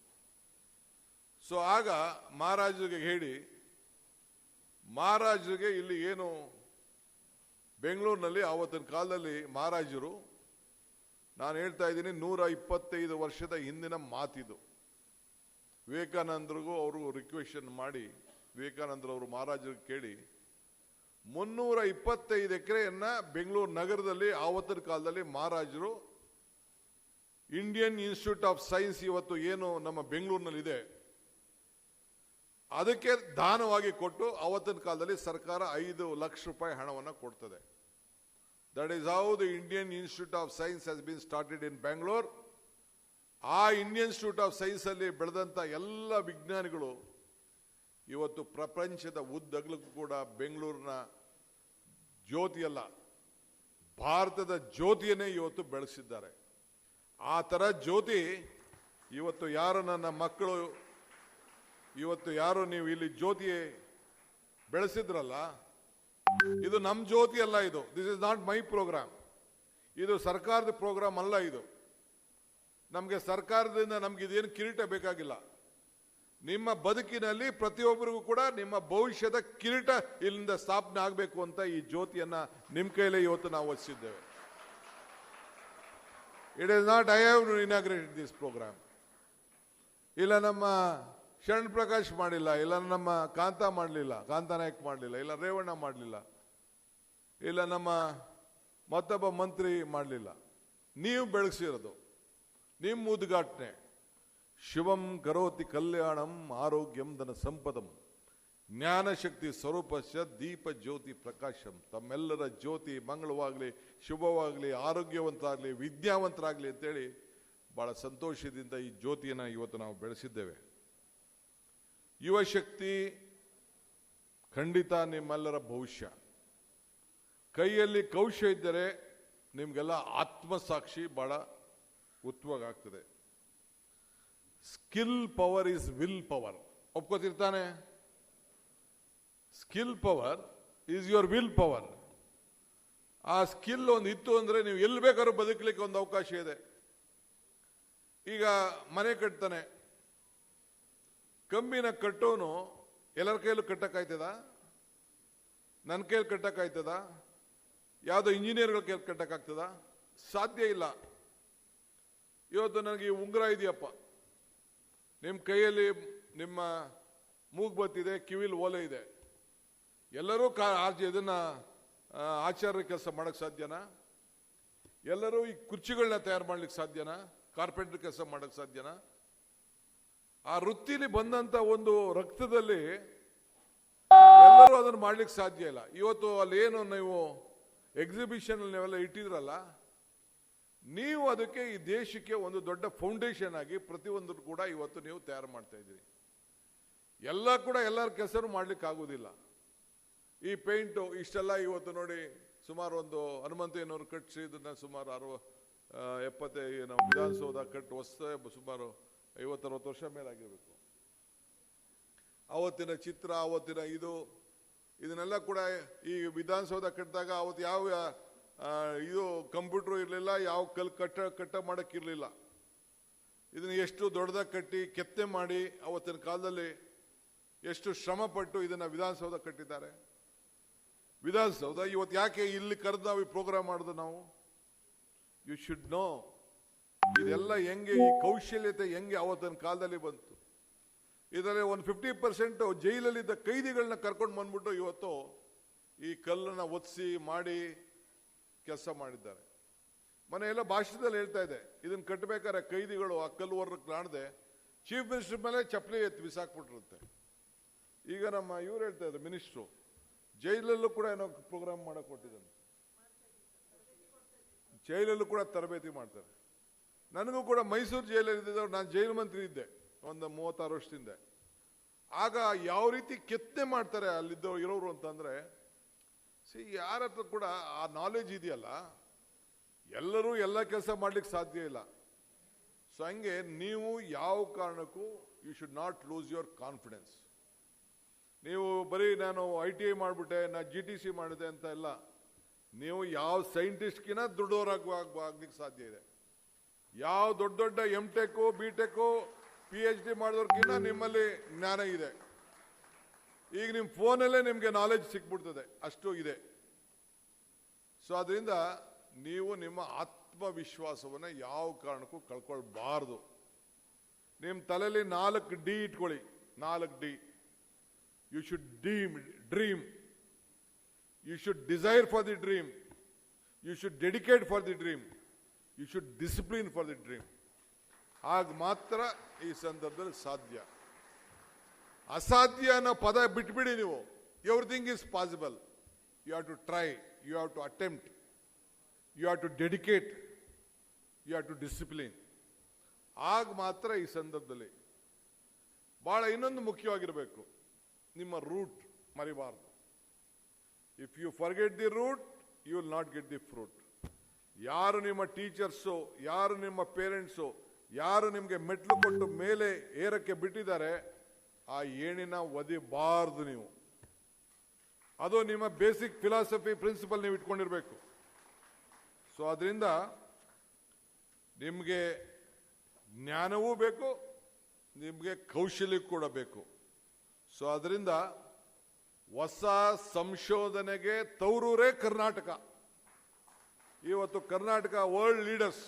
ಸೊ ಆಗ ಮಹಾರಾಜರಿಗೆ ಹೇಳಿ, ಮಹಾರಾಜರಿಗೆ ಇಲ್ಲಿ ಏನು ಬೆಂಗಳೂರಿನಲ್ಲಿ ಆವತ್ತಿನ ಕಾಲದಲ್ಲಿ ಮಹಾರಾಜರು, ನಾನು ಹೇಳ್ತಾ ಇದ್ದೀನಿ 125 ವರ್ಷದ ಹಿಂದಿನ ಮಾತಿದು. ವಿವೇಕಾನಂದರಿಗೂ ಅವ್ರಿಗೂ ರಿಕ್ವೆಷನ್ ಮಾಡಿ ವಿವೇಕಾನಂದರವರು ಮಹಾರಾಜರಿಗೆ ಕೇಳಿ 325 ಎಕರೆಯನ್ನ ಬೆಂಗಳೂರು ನಗರದಲ್ಲಿ ಆವತ್ತಿನ ಕಾಲದಲ್ಲಿ ಮಹಾರಾಜರು ಇಂಡಿಯನ್ ಇನ್ಸ್ಟಿಟ್ಯೂಟ್ ಆಫ್ ಸೈನ್ಸ್ ಇವತ್ತು ಏನು ನಮ್ಮ ಬೆಂಗಳೂರಿನಲ್ಲಿದೆ, ಅದಕ್ಕೆ ದಾನವಾಗಿ ಕೊಟ್ಟು ಅವತ್ತಿನ ಕಾಲದಲ್ಲಿ ಸರ್ಕಾರ 5 ಲಕ್ಷ ರೂಪಾಯಿ ಹಣವನ್ನು ಕೊಡ್ತದೆ. That is how the Indian institute of science has been started in Bangalore. ಆ ಇಂಡಿಯನ್ ಇನ್ಸ್ಟಿಟ್ಯೂಟ್ ಆಫ್ ಸೈನ್ಸ್ ಅಲ್ಲಿ ಬೆಳೆದಂತ ಎಲ್ಲ ವಿಜ್ಞಾನಿಗಳು ಇವತ್ತು ಪ್ರಪಂಚದ ಉದ್ದಗಲಕ್ಕೂ ಕೂಡ ಬೆಂಗಳೂರಿನ ಜ್ಯೋತಿಯಲ್ಲ, ಭಾರತದ ಜ್ಯೋತಿಯನ್ನೇ ಇವತ್ತು ಬೆಳೆಸಿದ್ದಾರೆ. ಆ ಥರ ಜ್ಯೋತಿ ಇವತ್ತು ಯಾರು ನನ್ನ ಮಕ್ಕಳು ಇವತ್ತು ಯಾರು ನೀವು ಇಲ್ಲಿ ಜ್ಯೋತಿ ಬೆಳೆಸಿದ್ರಲ್ಲ, ಇದು ನಮ್ಮ ಜ್ಯೋತಿ ಅಲ್ಲ. ಇದು this is not my program. ಇದು ಸರ್ಕಾರದ ಪ್ರೋಗ್ರಾಮ್ ಅಲ್ಲ. ಇದು ನಮಗೆ ಸರ್ಕಾರದಿಂದ ನಮ್ಗೆ ಇದೇನು ಕಿರೀಟ ಬೇಕಾಗಿಲ್ಲ. ನಿಮ್ಮ ಬದುಕಿನಲ್ಲಿ ಪ್ರತಿಯೊಬ್ಬರಿಗೂ ಕೂಡ ನಿಮ್ಮ ಭವಿಷ್ಯದ ಕಿರೀಟ ಇಲ್ಲಿಂದ ಸ್ಥಾಪನೆ ಆಗಬೇಕು ಅಂತ ಈ ಜ್ಯೋತಿಯನ್ನ ನಿಮ್ಮ ಕೈಲೇ ಇವತ್ತು ನಾವು ಒದಿಸಿದ್ದೇವೆ. It is not I have inaugurated this program. ಇಲ್ಲ ನಮ್ಮ ಶರಣ್ ಪ್ರಕಾಶ್ ಮಾಡಿಲ್ಲ, ಇಲ್ಲ ನಮ್ಮ ಕಾಂತ ಮಾಡಲಿಲ್ಲ, ಕಾಂತಾನಾಯಕ್ ಮಾಡಲಿಲ್ಲ, ಇಲ್ಲ ರೇವಣ್ಣ ಮಾಡಲಿಲ್ಲ, ಇಲ್ಲ ನಮ್ಮ ಮತ್ತೊಬ್ಬ ಮಂತ್ರಿ ಮಾಡಲಿಲ್ಲ. ನೀವು ಬೆಳೆಸಿರೋದು ನಿಮ್ಮ ಉದ್ಘಾಟನೆ. ಶಿವಂ ಕರೋತಿ ಕಲ್ಯಾಣಂ ಆರೋಗ್ಯಂ ಧನ ಸಂಪದಂ ಜ್ಞಾನಶಕ್ತಿ ಸ್ವರೂಪಸ್ಯ ದೀಪ ಜ್ಯೋತಿ ಪ್ರಕಾಶಂ. ತಮ್ಮೆಲ್ಲರ ಜ್ಯೋತಿ ಮಂಗಳವಾಗಲಿ, ಶುಭವಾಗಲಿ, ಆರೋಗ್ಯವಂತರಾಗಲಿ, ವಿದ್ಯಾವಂತರಾಗಲಿ ಅಂತೇಳಿ ಬಹಳ ಸಂತೋಷದಿಂದ ಈ ಜ್ಯೋತಿಯನ್ನು ಇವತ್ತು ನಾವು ಬೆಳೆಸಿದ್ದೇವೆ. ಯುವಶಕ್ತಿ ಖಂಡಿತ ನಿಮ್ಮೆಲ್ಲರ ಭವಿಷ್ಯ. ಕೈಯಲ್ಲಿ ಕೌಶ ಇದ್ದರೆ ನಿಮಗೆಲ್ಲ ಆತ್ಮಸಾಕ್ಷಿ ಬಹಳ ಉತ್ತಮವಾಗ್ತದೆ. Skill power is will power. ಒಪ್ಕೋತಿರ್ತಾನೆ? Skill power is your will power. ಆ ಸ್ಕಿಲ್ ಒಂದು ಇತ್ತು ಅಂದ್ರೆ ನೀವು ಎಲ್ಲಿ ಬೇಕಾದ್ರೂ ಬದುಕಲಿಕ್ಕೆ ಒಂದು ಅವಕಾಶ ಇದೆ. ಈಗ ಮನೆ ಕಟ್ತಾನೆ, ಕಂಬಿನ ಕಟ್ಟೋನು ಎಲ್ಲರ ಕೈಯಲ್ಲೂ ಕಟ್ಟಕ್ಕಾಯ್ತದ? ನನ್ನ ಕೈಯಲ್ಲಿ ಕಟ್ಟಕ್ಕಾಯ್ತದ? ಯಾವುದೋ ಇಂಜಿನಿಯರ್ಗಳ ಕೈಯಲ್ಲಿ ಕಟ್ಟಕ್ಕಾಗ್ತದ? ಸಾಧ್ಯ ಇಲ್ಲ. ಇವತ್ತು ನನಗೆ ಈ ಉಂಗುರ ಇದೆಯಪ್ಪ, ನಿಮ್ಮ ಕೈಯಲ್ಲಿ ನಿಮ್ಮ ಮೂಗ್ಬತ್ತಿದೆ, ಕಿವಿಲ್ ಓಲೆ ಇದೆ, ಎಲ್ಲರೂ ಇದನ್ನ ಆಚಾರ್ಯ ಕೆಲಸ ಮಾಡಕ್ ಸಾಧ್ಯನಾ? ಎಲ್ಲರೂ ಈ ಕುರ್ಚಿಗಳನ್ನ ತಯಾರು ಮಾಡ್ಲಿಕ್ಕೆ ಸಾಧ್ಯನಾ? ಕಾರ್ಪೆಂಟರ್ ಕೆಲಸ ಮಾಡಕ್ ಸಾಧ್ಯನಾ? ಆ ವೃತ್ತಿಲಿ ಬಂದಂತ ಒಂದು ರಕ್ತದಲ್ಲಿ ಎಲ್ಲರೂ ಅದನ್ನು ಮಾಡ್ಲಿಕ್ಕೆ ಸಾಧ್ಯ ಇಲ್ಲ. ಇವತ್ತು ಅಲ್ಲಿ ಏನು ನೀವು ಎಕ್ಸಿಬಿಷನ್ ನೀವೆಲ್ಲ ಇಟ್ಟಿದ್ರಲ್ಲ, ನೀವು ಅದಕ್ಕೆ ಈ ದೇಶಕ್ಕೆ ಒಂದು ದೊಡ್ಡ ಫೌಂಡೇಶನ್ ಆಗಿ ಪ್ರತಿಯೊಂದು ಕೂಡ ಇವತ್ತು ನೀವು ತಯಾರು ಮಾಡ್ತಾ ಇದ್ದೀರಿ. ಎಲ್ಲ ಕೂಡ ಎಲ್ಲರ ಕೆಲಸನೂ ಮಾಡ್ಲಿಕ್ಕೆ ಆಗುದಿಲ್ಲ. ಈ ಪೇಂಟು ಇಷ್ಟೆಲ್ಲ ಇವತ್ತು ನೋಡಿ, ಸುಮಾರು ಒಂದು ಹನುಮಂತಯ್ಯನವರು ಕಟ್ಟಿಸಿ ಇದನ್ನ ಸುಮಾರು 70 ನಾವು ವಿಧಾನಸೌಧ ಕಟ್ಟು ಹೊಸ ಸುಮಾರು 50-60 ವರ್ಷ ಮೇಲಾಗಿರ್ಬೇಕು. ಅವತ್ತಿನ ಚಿತ್ರ, ಅವತ್ತಿನ ಇದನ್ನೆಲ್ಲ ಕೂಡ ಈ ವಿಧಾನಸೌಧ ಕಟ್ಟಿದಾಗ ಅವತ್ತು ಯಾವ ಇದು ಕಂಪ್ಯೂಟರ್ ಇರಲಿಲ್ಲ, ಯಾವ ಕಟ್ಟ ಮಾಡಕ್ಕಿರ್ಲಿಲ್ಲ. ಇದನ್ನ ಎಷ್ಟು ದೊಡ್ಡದಾಗಿ ಕಟ್ಟಿ ಕೆತ್ತನೆ ಮಾಡಿ ಅವತ್ತಿನ ಕಾಲದಲ್ಲಿ ಎಷ್ಟು ಶ್ರಮ ಪಟ್ಟು ಇದನ್ನ ವಿಧಾನಸೌಧ ಕಟ್ಟಿದ್ದಾರೆ. ವಿಧಾನಸೌಧ ಇವತ್ತು ಯಾಕೆ ಇಲ್ಲಿ ಕರೆದು ನಾವು ಈ ಪ್ರೋಗ್ರಾಮ್ ಮಾಡೋದು ನಾವು? ಯು ಶುಡ್ ನೋ ಇದೆಲ್ಲ ಹೆಂಗೆ, ಈ ಕೌಶಲ್ಯತೆ ಹೆಂಗೆ ಅವತ್ತಿನ ಕಾಲದಲ್ಲಿ ಬಂತು. ಇದರಲ್ಲಿ ಒಂದು 50% ಜೈಲಲ್ಲಿದ್ದ ಕೈದಿಗಳನ್ನ ಕರ್ಕೊಂಡು ಬಂದ್ಬಿಟ್ಟು ಇವತ್ತು ಈ ಕಲ್ಲನ್ನ ಒತ್ಸಿ ಮಾಡಿ ಕೆಲಸ ಮಾಡಿದ್ದಾರೆ. ಮನೆಯೆಲ್ಲ ಭಾಷಣದಲ್ಲಿ ಹೇಳ್ತಾ ಇದೆ, ಇದನ್ನ ಕಟ್ಟಬೇಕಾದ್ರೆ ಕೈದಿಗಳು ಆ ಕಲ್ಲುವರ್ರಕ್ಕೆ ಕಾಣದೆ ಚೀಫ್ ಮಿನಿಸ್ಟರ್ ಮೇಲೆ ಚಪ್ಪಲಿ ಎತ್ತಿ ಬಿಸಾಕ್ಬಿಟ್ಟಿರುತ್ತೆ. ಈಗ ನಮ್ಮ ಇವ್ರು ಹೇಳ್ತಾ ಇದ್ದಾರೆ, ಮಿನಿಸ್ಟ್ರು ಜೈಲಲ್ಲೂ ಕೂಡ ಏನೋ ಪ್ರೋಗ್ರಾಮ್ ಮಾಡಕ್ ಕೊಟ್ಟಿದ್ದಾನೆ, ಜೈಲಲ್ಲೂ ಕೂಡ ತರಬೇತಿ ಮಾಡ್ತಾರೆ. ನನಗೂ ಕೂಡ ಮೈಸೂರು ಜೈಲಲ್ಲಿ ಇದ್ದಿದ್ದವ್ರು, ನಾನು ಜೈಲು ಮಂತ್ರಿ ಇದ್ದೆ ಒಂದು 36 ವರ್ಷದಿಂದ. ಆಗ ಯಾವ ರೀತಿ ಕೆತ್ತನೆ ಮಾಡ್ತಾರೆ ಅಲ್ಲಿದ್ದವ್ರು ಇರೋರು ಅಂತಂದ್ರೆ, ಯಾರ ಹತ್ರ ಕೂಡ ಆ ನಾಲೆಜ್ ಇದೆಯಲ್ಲ, ಎಲ್ಲರೂ ಎಲ್ಲ ಕೆಲಸ ಮಾಡ್ಲಿಕ್ಕೆ ಸಾಧ್ಯ ಇಲ್ಲ. ಸೊ ಹಂಗೆ ನೀವು ಯಾವ ಕಾರಣಕ್ಕೂ you should not lose your confidence. ನೀವು ಬರೀ ನಾನು ITI ಮಾಡಿಬಿಟ್ಟೆ, ನಾ GTC ಮಾಡಿದೆ ಅಂತ ಇಲ್ಲ. ನೀವು ಯಾವ ಸೈಂಟಿಸ್ಟ್ಗಿನ ದೊಡ್ಡವರಾಗ್ಲಿಕ್ಕೆ ಸಾಧ್ಯ ಇದೆ. ಯಾವ ದೊಡ್ಡ ದೊಡ್ಡ MTech, BTech, PhD ಮಾಡಿದವ್ರಿಗಿನ್ನ ನಿಮ್ಮಲ್ಲಿ ಜ್ಞಾನ ಇದೆ. ಈಗ ನಿಮ್ಮ ಫೋನಲ್ಲೇ ನಿಮಗೆ ನಾಲೆಜ್ ಸಿಕ್ಬಿಡ್ತದೆ, ಅಷ್ಟು ಇದೆ. ಸೊ ಅದರಿಂದ ನೀವು ನಿಮ್ಮ ಆತ್ಮವಿಶ್ವಾಸವನ್ನು ಯಾವ ಕಾರಣಕ್ಕೂ ಕಳ್ಕೊಳ್ಬಾರ್ದು. ನಿಮ್ಮ ತಲೆಯಲ್ಲಿ 4D ಇಟ್ಕೊಳ್ಳಿ. 4D. You should dream. You should desire for the dream. You should dedicate for the dream. You should discipline for the dream. ಆಗ ಮಾತ್ರ ಈ ಸಂದರ್ಭದಲ್ಲಿ ಸಾಧ್ಯ. ಅಸಾಧ್ಯ ಅನ್ನೋ ಪದ ಬಿಟ್ಬಿಡಿ ನೀವು. Everything is possible. You have to try, you have to attempt, you have to dedicate, you have to discipline. ಆಗ ಮಾತ್ರ ಈ ಸಂದರ್ಭದಲ್ಲಿ ಬಹಳ ಇನ್ನೊಂದು ಮುಖ್ಯವಾಗಿರಬೇಕು, ನಿಮ್ಮ ರೂಟ್ ಮರಿಬಾರ್ದು. If you forget the root, you will not get the fruit. ಯಾರು ನಿಮ್ಮ ಟೀಚರ್ಸು, ಯಾರು ನಿಮ್ಮ ಪೇರೆಂಟ್ಸು, ಯಾರು ನಿಮಗೆ ಮೆಟ್ಲು ಕೊಟ್ಟು ಮೇಲೆ ಏರಕ್ಕೆ ಬಿಟ್ಟಿದ್ದಾರೆ, ಆ ಏಣಿನ ಒದಿಬಾರ್ದು ನೀವು. ಅದು ನಿಮ್ಮ ಬೇಸಿಕ್ ಫಿಲಾಸಫಿ ಪ್ರಿನ್ಸಿಪಲ್ ನೀವು ಇಟ್ಕೊಂಡಿರ್ಬೇಕು. ಸೊ ಅದರಿಂದ ನಿಮಗೆ ಜ್ಞಾನವೂ ಬೇಕು, ನಿಮಗೆ ಕೌಶಲ್ಯ ಕೂಡ ಬೇಕು. ಸೊ ಅದರಿಂದ ಹೊಸ ಸಂಶೋಧನೆಗೆ ತವರೂರೇ ಕರ್ನಾಟಕ. ಇವತ್ತು ಕರ್ನಾಟಕ ವರ್ಲ್ಡ್ ಲೀಡರ್ಸ್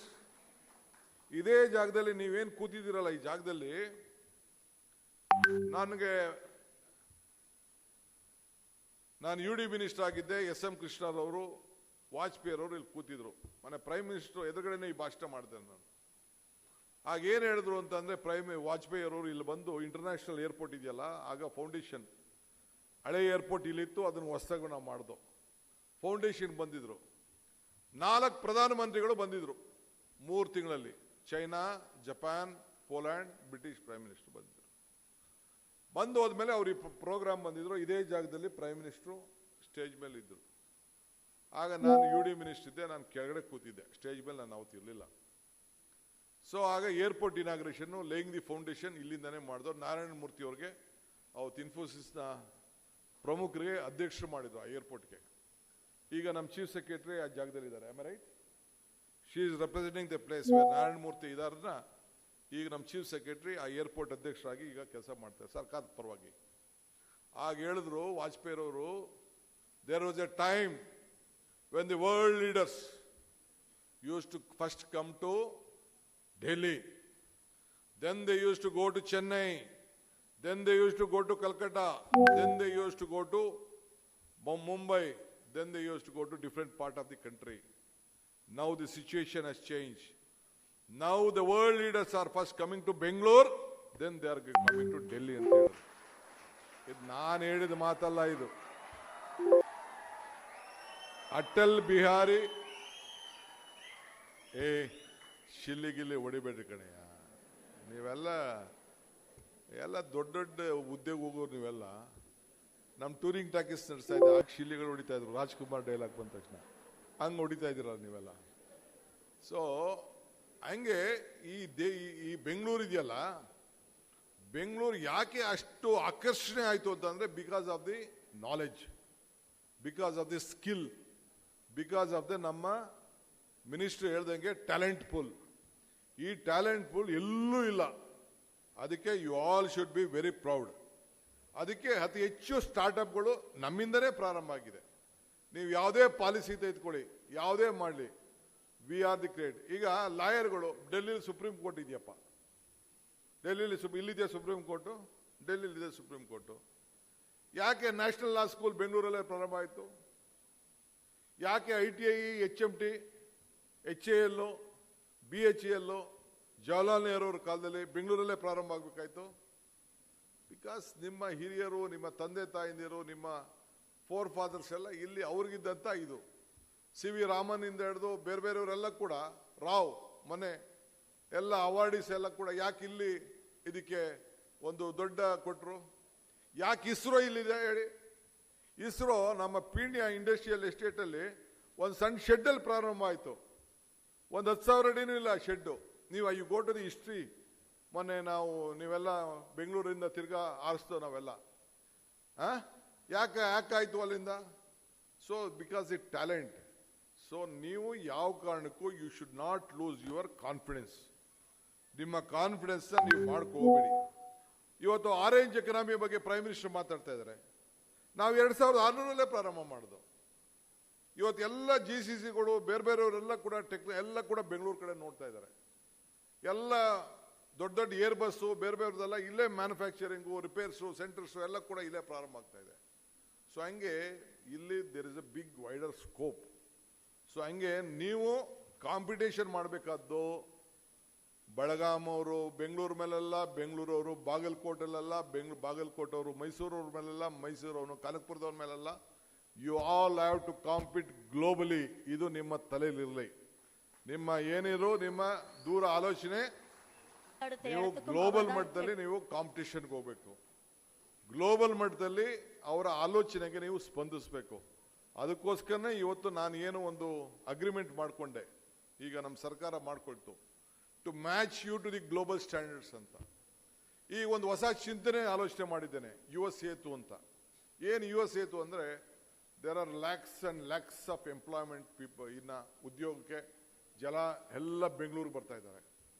ಇದೇ ಜಾಗದಲ್ಲಿ ನೀವೇನು ಕೂತಿದ್ದೀರಲ್ಲ, ಈ ಜಾಗದಲ್ಲಿ ನಾನು UD ಮಿನಿಸ್ಟರ್ ಆಗಿದ್ದೆ. SM ಕೃಷ್ಣರವರು, ವಾಜಪೇಯಿ ಅವರು ಇಲ್ಲಿ ಕೂತಿದ್ರು. ಮನೆ ಪ್ರೈಮ್ ಮಿನಿಸ್ಟರ್ ಎದುರುಗಡೆನೆ ಈ ಭಾಷಣ ಮಾಡಿದೆ ನಾನು. ಆಗ ಏನು ಹೇಳಿದ್ರು ಅಂತಂದ್ರೆ, ವಾಜಪೇಯಿ ಅವರು ಇಲ್ಲಿ ಬಂದು ಇಂಟರ್ನ್ಯಾಷನಲ್ ಏರ್ಪೋರ್ಟ್ ಇದೆಯಲ್ಲ, ಆಗ ಫೌಂಡೇಶನ್ ಹಳೆ ಏರ್ಪೋರ್ಟ್ ಇಲ್ಲಿತ್ತು, ಅದನ್ನು ಹೊಸದಾಗಿ ನಾವು ಮಾಡಿದೋ. ಫೌಂಡೇಶನ್ ಬಂದಿದ್ರು, 4 ಪ್ರಧಾನಮಂತ್ರಿಗಳು ಬಂದಿದ್ರು 3 ತಿಂಗಳಲ್ಲಿ. China, Japan, Poland, British prime minister ಬಂದಿದ್ರು. ಬಂದು ಹೋದ್ಮೇಲೆ ಅವ್ರು ಈ ಪ್ರೋಗ್ರಾಮ್ ಬಂದಿದ್ರು. ಇದೇ ಜಾಗದಲ್ಲಿ ಪ್ರೈಮ್ ಮಿನಿಸ್ಟ್ರು ಸ್ಟೇಜ್ ಮೇಲೆ ಇದ್ರು. ಆಗ ನಾನು UD ಮಿನಿಸ್ಟರ್ ಇದ್ದೆ, ನಾನು ಕೆಳಗಡೆ ಕೂತಿದ್ದೆ, ಸ್ಟೇಜ್ ಮೇಲೆ ನಾನು ಅವತ್ತು ಇರಲಿಲ್ಲ. ಸೊ ಆಗ airport inauguration, laying the foundation ಇಲ್ಲಿಂದಾನೇ ಮಾಡಿದ್ರು. ನಾರಾಯಣ ಮೂರ್ತಿ ಅವ್ರಿಗೆ, ಅವತ್ತು ಇನ್ಫೋಸಿಸ್ನ ಪ್ರಮುಖರಿಗೆ ಅಧ್ಯಕ್ಷರು ಮಾಡಿದ್ರು ಆ ಏರ್ಪೋರ್ಟ್ಗೆ. ಈಗ ನಮ್ಮ ಚೀಫ್ ಸೆಕ್ರೆಟರಿ ಆ ಜಾಗದಲ್ಲಿ ಇದ್ದಾರೆ. Am I right? She is representing the place where Narayana Murthy ಇದಾರನ್ನ. ಈಗ ನಮ್ಮ ಚೀಫ್ ಸೆಕ್ರೆಟರಿ ಆ ಏರ್ಪೋರ್ಟ್ ಅಧ್ಯಕ್ಷರಾಗಿ ಈಗ ಕೆಲಸ ಮಾಡ್ತಾರೆ ಸರ್ಕಾರದ ಪರವಾಗಿ. ಆಗ ಹೇಳಿದ್ರು ವಾಜಪೇಯಿರವರು, there was a time when the world leaders use to first come to Delhi, then they use to go to Chennai, then they used to go to Calcutta, then they used to go to Mumbai, then they used to go to different part of the country. Now the situation has changed. Now the world leaders are first coming to Bangalore, then they are coming to Delhi ಅಂತ ಹೇಳಿದ್ರು. ಇದು ನಾನು ಹೇಳಿದ ಮಾತಲ್ಲ, ಇದು ಅಟಲ್ ಬಿಹಾರಿ. ಶಿಲ್ಲಿಗಿಲ್ಲಿ ಹೊಡಿಬೇಡ್ರಿ ಕಣಯ್ಯ, ನೀವೆಲ್ಲ ದೊಡ್ಡ ದೊಡ್ಡ ಹುದ್ದೆಗೆ ಹೋಗೋರು ನೀವೆಲ್ಲ. ನಮ್ಮ ಟೂರಿಂಗ್ ಟಾಕೀಸ್ ನಡೆಸ್ತಾ ಇದ್ದೆ, ಆಗ ಶಿಲ್ಲಿಗಳು ಹೊಡಿತಾ ಇದ್ರು. ರಾಜ್ಕುಮಾರ್ ಡೈಲಾಗ್ ಬಂದ ತಕ್ಷಣ ಹಂಗೆ ಹೊಡಿತಾ ಇದ್ದೀರ ನೀವೆಲ್ಲ. ಸೊ ಹಂಗೆ ಈ ಬೆಂಗಳೂರು ಇದೆಯಲ್ಲ, ಬೆಂಗಳೂರು ಯಾಕೆ ಅಷ್ಟು ಆಕರ್ಷಣೆ ಆಯಿತು ಅಂತಂದ್ರೆ, because of the knowledge, because of the skill, because of the ನಮ್ಮ ಮಿನಿಸ್ಟರ್ ಹೇಳ್ದಂಗೆ ಟ್ಯಾಲೆಂಟ್ ಪೂಲ್. ಈ ಟ್ಯಾಲೆಂಟ್ ಪೂಲ್ ಎಲ್ಲೂ ಇಲ್ಲ. ಅದಕ್ಕೆ you all should be very proud. ಅದಕ್ಕೆ ಅತಿ ಹೆಚ್ಚು ಸ್ಟಾರ್ಟ್ಅಪ್ಗಳು ನಮ್ಮಿಂದನೇ ಪ್ರಾರಂಭ ಆಗಿದೆ. ನೀವು ಯಾವುದೇ ಪಾಲಿಸಿ ತೆಗೆದುಕೊಳ್ಳಿ, ಯಾವುದೇ ಮಾಡಲಿ, ವಿ ಆರ್ ದಿ ಕ್ರಿಯೇಟ್. ಈಗ ಲಾಯರ್ಗಳು, ಡೆಲ್ಲಿಲಿ ಸುಪ್ರೀಂ ಕೋರ್ಟ್ ಇದೆಯಪ್ಪ, ಡೆಲ್ಲಿಲಿ ಇಲ್ಲಿದೆ ಸುಪ್ರೀಂ ಕೋರ್ಟು, ಡೆಲ್ಲಿಲಿದೆ ಸುಪ್ರೀಂ ಕೋರ್ಟು. ಯಾಕೆ ನ್ಯಾಷನಲ್ ಲಾ ಸ್ಕೂಲ್ ಬೆಂಗಳೂರಲ್ಲೇ ಪ್ರಾರಂಭ ಆಯಿತು? ಯಾಕೆ ITI, HMT, HAL, BHEL, Jawaharlal Nehru ಅವರ ಕಾಲದಲ್ಲಿ ಬೆಂಗಳೂರಲ್ಲೇ ಪ್ರಾರಂಭ ಆಗಬೇಕಾಯ್ತು? ಬಿಕಾಸ್ ನಿಮ್ಮ ಹಿರಿಯರು, ನಿಮ್ಮ ತಂದೆ ತಾಯಿಂದಿರು, ನಿಮ್ಮ ಫೋರ್ ಫಾದರ್ಸ್ ಎಲ್ಲ ಇಲ್ಲಿ ಅವ್ರಿಗಿದ್ದಂಥ ಇದು. CV ರಾಮನ್ ಇಂದ ಹಿಡಿದು ಬೇರೆ ಬೇರೆಯವರೆಲ್ಲ ಕೂಡ, ರಾವ್ ಮನೆ ಎಲ್ಲ ಅವಾರ್ಡಿಸ್ ಎಲ್ಲ ಕೂಡ ಯಾಕೆ ಇಲ್ಲಿ ಇದಕ್ಕೆ ಒಂದು ದೊಡ್ಡ ಕೊಟ್ಟರು? ಯಾಕೆ ಇಸ್ರೋ ಇಲ್ಲಿದೆ ಹೇಳಿ? ಇಸ್ರೋ ನಮ್ಮ ಪೀಣ್ಯ ಇಂಡಸ್ಟ್ರಿಯಲ್ ಎಸ್ಟೇಟಲ್ಲಿ ಒಂದು ಸಣ್ಣ ಶೆಡ್ಡಲ್ಲಿ ಪ್ರಾರಂಭ ಆಯಿತು. ಒಂದು 10,000 ಅಡಿನೂ ಇಲ್ಲ ಶೆಡ್ಡು. ನೀವು you go to the history. ಮೊನ್ನೆ ನಾವು ನೀವೆಲ್ಲ ಬೆಂಗಳೂರಿಂದ ತಿರ್ಗಾ ಆರಿಸ್ತೋ ನಾವೆಲ್ಲ. ಯಾಕಾಯ್ತು ಅಲ್ಲಿಂದ? So because it talent. So ನೀವು ಯಾವ ಕಾರಣಕ್ಕೂ you should not lose your confidence. ನಿಮ್ಮ ಕಾನ್ಫಿಡೆನ್ಸ್ ನೀವು ಮಾಡ್ಕೋಬೇಡಿ. ಇವತ್ತು ಆರೆಂಜ್ ಎಕನಾಮಿ ಬಗ್ಗೆ ಪ್ರೈಮ್ ಮಿನಿಸ್ಟರ್ ಮಾತಾಡ್ತಾ ಇದ್ದಾರೆ. ನಾವು 2006 ಪ್ರಾರಂಭ ಮಾಡಿದ್ದು. ಇವತ್ತು ಎಲ್ಲ GCCಗಳು ಬೇರೆ ಬೇರೆಯವರೆಲ್ಲ ಕೂಡ ಎಲ್ಲ ಕೂಡ ಬೆಂಗಳೂರು ಕಡೆ ನೋಡ್ತಾ ಇದ್ದಾರೆ. ಎಲ್ಲ ದೊಡ್ಡ ದೊಡ್ಡ ಏರ್ ಬಸ್ಸು ಬೇರೆ ಬೇರೆದೆಲ್ಲ ಇಲ್ಲೇ ಮ್ಯಾನುಫ್ಯಾಕ್ಚರಿಂಗು, ರಿಪೇರ್ಸು, ಸೆಂಟರ್ಸು ಎಲ್ಲ ಕೂಡ ಇಲ್ಲೇ ಪ್ರಾರಂಭ ಆಗ್ತಾ ಇದೆ. ಸೊ ಹಂಗೆ ಇಲ್ಲಿ there is a big wider scope. So ಹಂಗೆ ನೀವು ಕಾಂಪಿಟೇಷನ್ ಮಾಡಬೇಕಾದ್ದು ಬೆಳಗಾಂ ಅವರು ಬೆಂಗಳೂರು ಮೇಲೆಲ್ಲ ಬೆಂಗಳೂರವರು, ಬಾಗಲಕೋಟೆಲ್ಲ ಬಾಗಲಕೋಟೆಯವರು, ಮೈಸೂರವ್ರ ಮೇಲೆಲ್ಲ ಮೈಸೂರವನು, ಕನಕಪುರದವ್ರ ಮೇಲೆಲ್ಲ you all have to compete globally. ಇದು ನಿಮ್ಮ ತಲೆಯಲ್ಲಿರಲಿ. ನಿಮ್ಮ ಏನಿರೋ ನಿಮ್ಮ ದೂರ ಆಲೋಚನೆ, ನೀವು ಗ್ಲೋಬಲ್ ಮಟ್ಟದಲ್ಲಿ ನೀವು ಕಾಂಪಿಟಿಷನ್ಗೆ ಹೋಗ್ಬೇಕು. ಗ್ಲೋಬಲ್ ಮಟ್ಟದಲ್ಲಿ ಅವರ ಆಲೋಚನೆಗೆ ನೀವು ಸ್ಪಂದಿಸಬೇಕು. ಅದಕ್ಕೋಸ್ಕರನೇ ಇವತ್ತು ನಾನು ಏನು ಒಂದು ಅಗ್ರಿಮೆಂಟ್ ಮಾಡಿಕೊಂಡೆ, ಈಗ ನಮ್ಮ ಸರ್ಕಾರ ಮಾಡಿಕೊಳ್ತು, to match you to the global standards ಅಂತ. ಈ ಒಂದು ಹೊಸ ಚಿಂತನೆ ಆಲೋಚನೆ ಮಾಡಿದ್ದೇನೆ, ಯುವ ಸೇತು ಅಂತ. ಏನು ಯುವ ಸೇತು ಅಂದರೆ, there are lakhs and lakhs of employment people. ಇನ್ನು ಉದ್ಯೋಗಕ್ಕೆ ಜನ ಎಲ್ಲ ಬೆಂಗಳೂರಿಗೆ ಬರ್ತಾ ಇದ್ದಾರೆ,